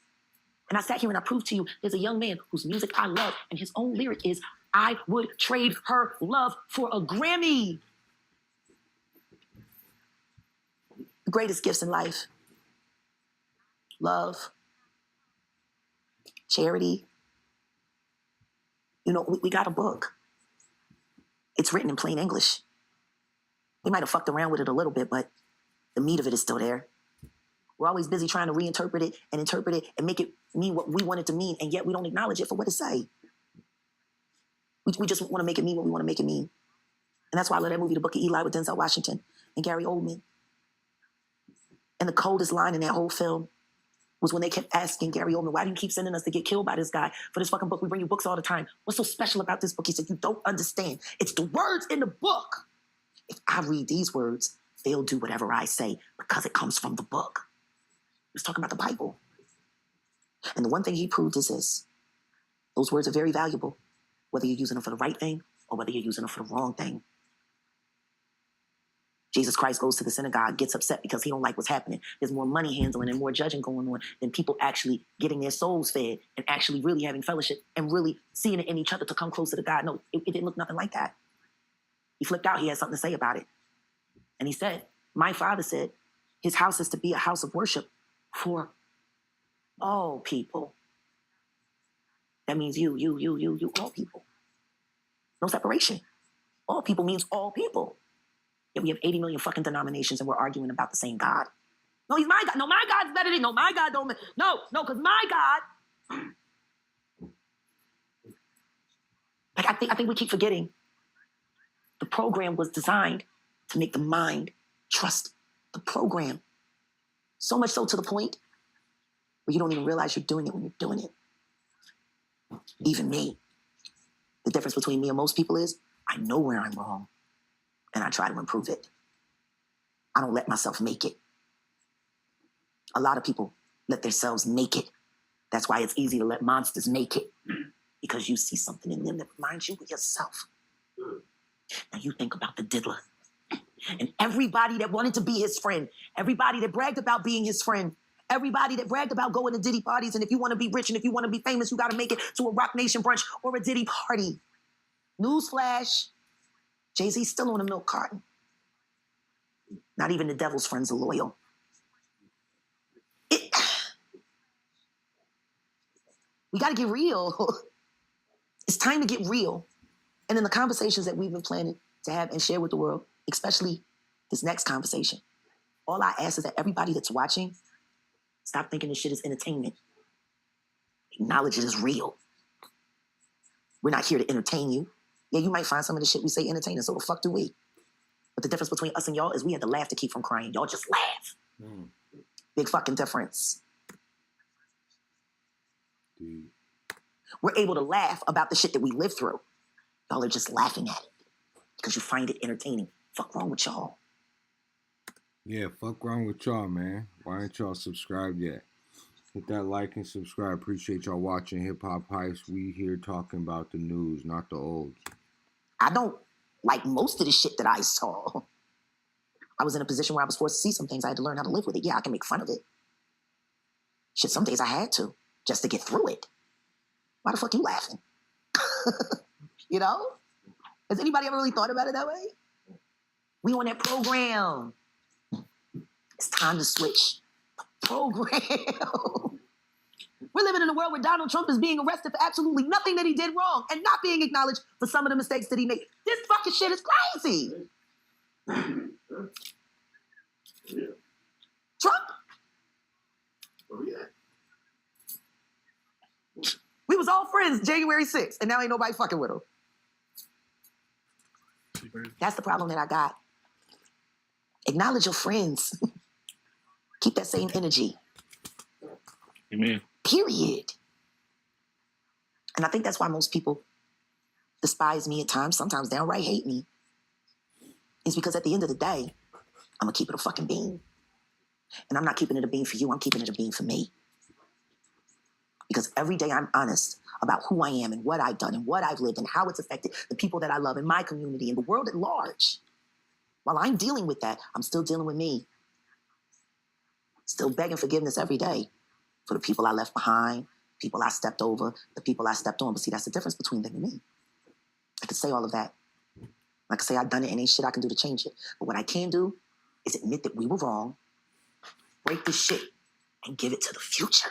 And I sat here and I proved to you there's a young man whose music I love and his own lyric is, I would trade her love for a Grammy. The greatest gifts in life. Love. Charity. We got a book. It's written in plain English. We might have fucked around with it a little bit, but the meat of it is still there. We're always busy trying to reinterpret it and interpret it and make it mean what we want it to mean, and yet we don't acknowledge it for what it say. We just want to make it mean what we want to make it mean. And that's why I love that movie, The Book of Eli, with Denzel Washington and Gary Oldman. And the coldest line in that whole film was when they kept asking Gary Oldman, why do you keep sending us to get killed by this guy for this fucking book? We bring you books all the time. What's so special about this book? He said, you don't understand. It's the words in the book. If I read these words, they'll do whatever I say because it comes from the book. He was talking about the Bible. And the one thing he proved is this. Those words are very valuable whether you're using them for the right thing or whether you're using them for the wrong thing. Jesus Christ goes to the synagogue, gets upset because he don't like what's happening. There's more money handling and more judging going on than people actually getting their souls fed and actually really having fellowship and really seeing it in each other to come closer to God. No, it didn't look nothing like that. He flipped out. He had something to say about it. And he said, my Father said his house is to be a house of worship for all people. That means you, all people. No separation. All people means all people. Yet we have 80 million fucking denominations and we're arguing about the same God. No, he's my God. No, my God's better than, no, my God don't, no, because my God, like I think we keep forgetting the program was designed to make the mind trust the program. So much so to the point where you don't even realize you're doing it when you're doing it. Even me. The difference between me and most people is I know where I'm wrong and I try to improve it. I don't let myself make it. A lot of people let themselves make it. That's why it's easy to let monsters make it, because you see something in them that reminds you of yourself. Now you think about the diddler and everybody that wanted to be his friend, everybody that bragged about being his friend, everybody that bragged about going to Diddy parties, and if you want to be rich and if you want to be famous, you got to make it to a Rock Nation brunch or a Diddy party. Newsflash, Jay-Z's still on a milk carton. Not even the devil's friends are loyal. We got to get real. It's time to get real. And in the conversations that we've been planning to have and share with the world, especially this next conversation, all I ask is that everybody that's watching, stop thinking this shit is entertainment. Acknowledge it as real. We're not here to entertain you. Yeah, you might find some of the shit we say entertaining, so the fuck do we? But the difference between us and y'all is we had to laugh to keep from crying. Y'all just laugh. Big fucking difference. Dude. We're able to laugh about the shit that we live through. Y'all are just laughing at it because you find it entertaining. Fuck wrong with y'all? Yeah, fuck wrong with y'all, man. Why ain't y'all subscribed yet? Hit that like and subscribe. Appreciate y'all watching Hip Hop Heist. We here talking about the news, not the olds. I don't like most of the shit that I saw. I was in a position where I was forced to see some things. I had to learn how to live with it. Yeah, I can make fun of it. Shit, some days I had to just to get through it. Why the fuck you laughing? You know? Has anybody ever really thought about it that way? We on that program. It's time to switch the program. We're living in a world where Donald Trump is being arrested for absolutely nothing that he did wrong and not being acknowledged for some of the mistakes that he made. This fucking shit is crazy. Trump? We was all friends January 6th, and now ain't nobody fucking with him. That's the problem that I got. Acknowledge your friends. Keep that same energy. Amen. Period. And I think that's why most people despise me at times, sometimes downright hate me. It's because at the end of the day, I'm gonna keep it a fucking bean. And I'm not keeping it a bean for you, I'm keeping it a bean for me. Because every day I'm honest about who I am and what I've done and what I've lived and how it's affected the people that I love in my community and the world at large. While I'm dealing with that, I'm still dealing with me. Still begging forgiveness every day for the people I left behind, people I stepped over, the people I stepped on. But see, that's the difference between them and me. I could say all of that. I could say I've done it and ain't shit I can do to change it. But what I can do is admit that we were wrong, break this shit, and give it to the future.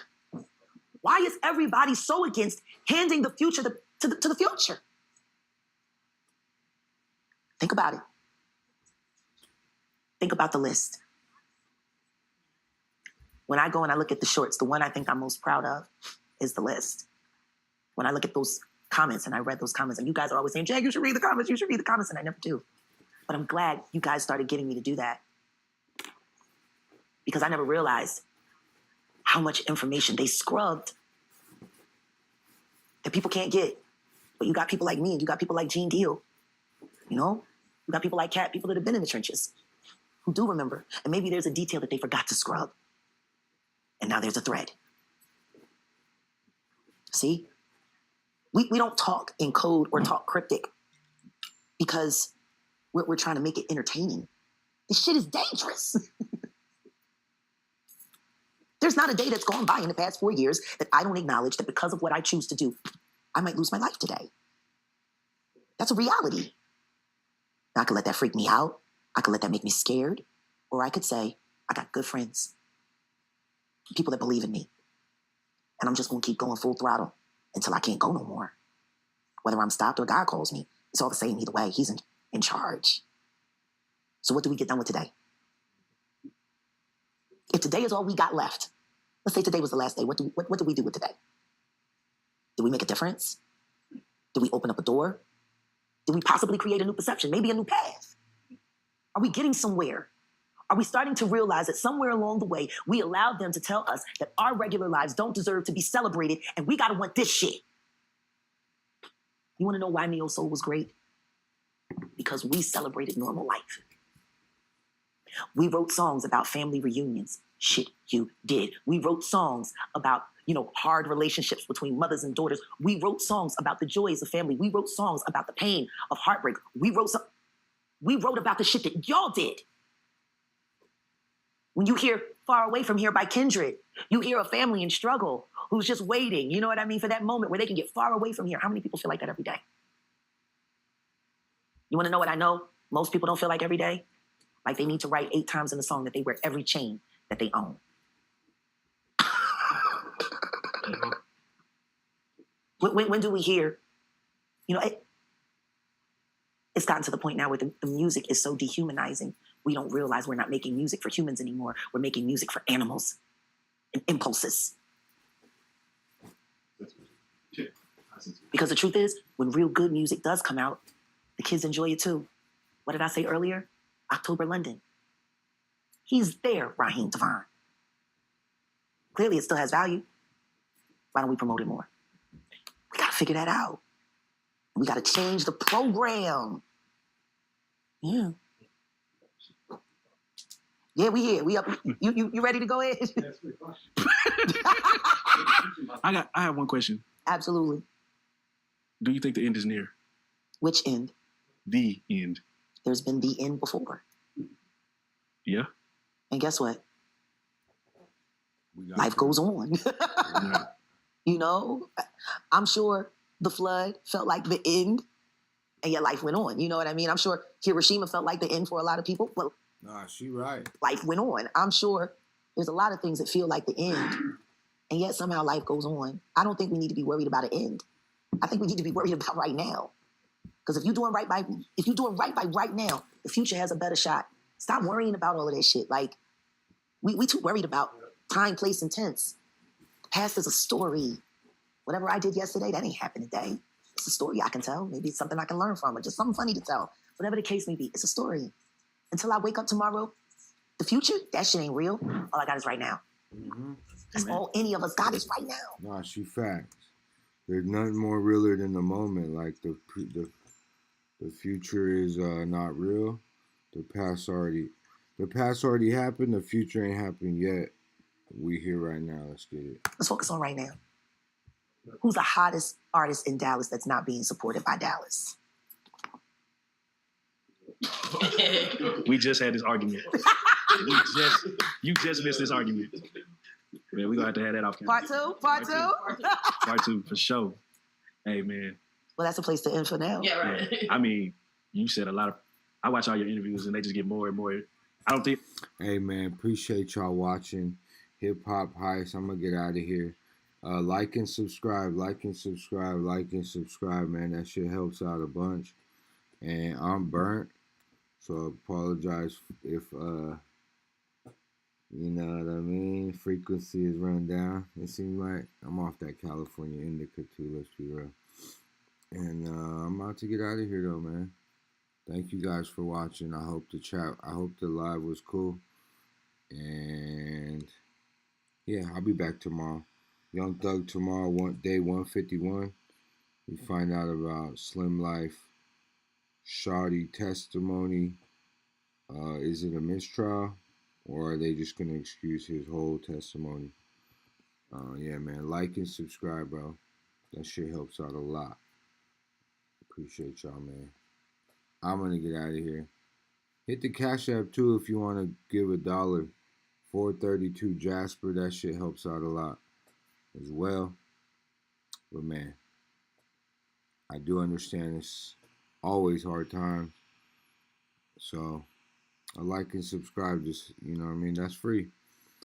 Why is everybody so against handing the future to the future? Think about it. Think about the list. When I go and I look at the shorts, the one I think I'm most proud of is the list. When I look at those comments and I read those comments, and you guys are always saying, Jag, you should read the comments, and I never do. But I'm glad you guys started getting me to do that. Because I never realized how much information they scrubbed that people can't get. But you got people like me, and you got people like Gene Deal. You know? You got people like Kat, people that have been in the trenches, who do remember. And maybe there's a detail that they forgot to scrub. And now there's a thread. See? We don't talk in code or talk cryptic because we're trying to make it entertaining. This shit is dangerous. There's not a day that's gone by in the past 4 years that I don't acknowledge that because of what I choose to do, I might lose my life today. That's a reality. Now, I could let that freak me out. I could let that make me scared. Or I could say, I got good friends, people that believe in me. And I'm just going to keep going full throttle until I can't go no more. Whether I'm stopped or God calls me, it's all the same either way. He's in charge. So what do we get done with today? If today is all we got left, let's say today was the last day, what do we do with today? Did we make a difference? Did we open up a door? Did we possibly create a new perception, maybe a new path? Are we getting somewhere? Are we starting to realize that somewhere along the way, we allowed them to tell us that our regular lives don't deserve to be celebrated and we got to want this shit? You want to know why Neo Soul was great? Because we celebrated normal life. We wrote songs about family reunions. Shit you did. We wrote songs about, hard relationships between mothers and daughters. We wrote songs about the joys of family. We wrote songs about the pain of heartbreak. We wrote about the shit that y'all did. When you hear Far Away From Here by Kindred, you hear a family in struggle who's just waiting, you know what I mean, for that moment where they can get far away from here. How many people feel like that every day? You want to know what I know? Most people don't feel like every day. Like they need to write 8 times in a song that they wear every chain that they own. When do we hear, it's gotten to the point now where the music is so dehumanizing, we don't realize we're not making music for humans anymore. We're making music for animals and impulses. Because the truth is, when real good music does come out, the kids enjoy it too. What did I say earlier? October London. He's there, Raheem Devon. Clearly, it still has value. Why don't we promote it more? We got to figure that out. We got to change the program. Yeah. Yeah, we here. We up. You ready to go ahead? I have one question. Absolutely. Do you think the end is near? Which end? The end. There's been the end before. Yeah. And guess what? Life goes on. I'm sure the flood felt like the end, and yet life went on. You know what I mean? I'm sure Hiroshima felt like the end for a lot of people. Well, nah, she right. Life went on. I'm sure there's a lot of things that feel like the end, and yet somehow life goes on. I don't think we need to be worried about an end. I think we need to be worried about right now. Because if you're doing right by right now, the future has a better shot. Stop worrying about all of that shit. Like, we too worried about time, place, and tense. The past is a story. Whatever I did yesterday, that ain't happened today. It's a story I can tell. Maybe it's something I can learn from, or just something funny to tell. Whatever the case may be, it's a story. Until I wake up tomorrow, the future, that shit ain't real. All I got is right now. Mm-hmm. That's all any of us got is right now. Nah, she facts. There's nothing more realer than the moment. Like the future is not real. The past already happened. The future ain't happened yet. We here right now. Let's get it. Let's focus on right now. Who's the hottest artist in Dallas that's not being supported by Dallas? We just had this argument. You just missed this argument. Man, we're going to have that off camera. Part two? Part 2, for sure. Hey, man. Well, that's a place to end for now. Yeah, right. Yeah. I mean, you said a lot of... I watch all your interviews, and they just get more and more... I don't think... Hey, man, appreciate y'all watching Hip Hop Heist. I'm going to get out of here. Like and subscribe, man. That shit helps out a bunch. And I'm burnt, so I apologize if, you know what I mean, frequency is run down. It seems like I'm off that California indica too, let's be real. And I'm about to get out of here though, man. Thank you guys for watching. I hope the live was cool. And yeah, I'll be back tomorrow. Young Thug tomorrow, day 151. We find out about Slim Life, Shawty testimony. Is it a mistrial, or are they just gonna excuse his whole testimony? Yeah, man. Like and subscribe, bro. That shit helps out a lot. Appreciate y'all, man. I'm gonna get out of here. Hit the Cash App too if you want to give $1. 432 Jasper. That shit helps out a lot as well. But man, I do understand it's always hard times. So, like and subscribe. Just, you know what I mean? That's free.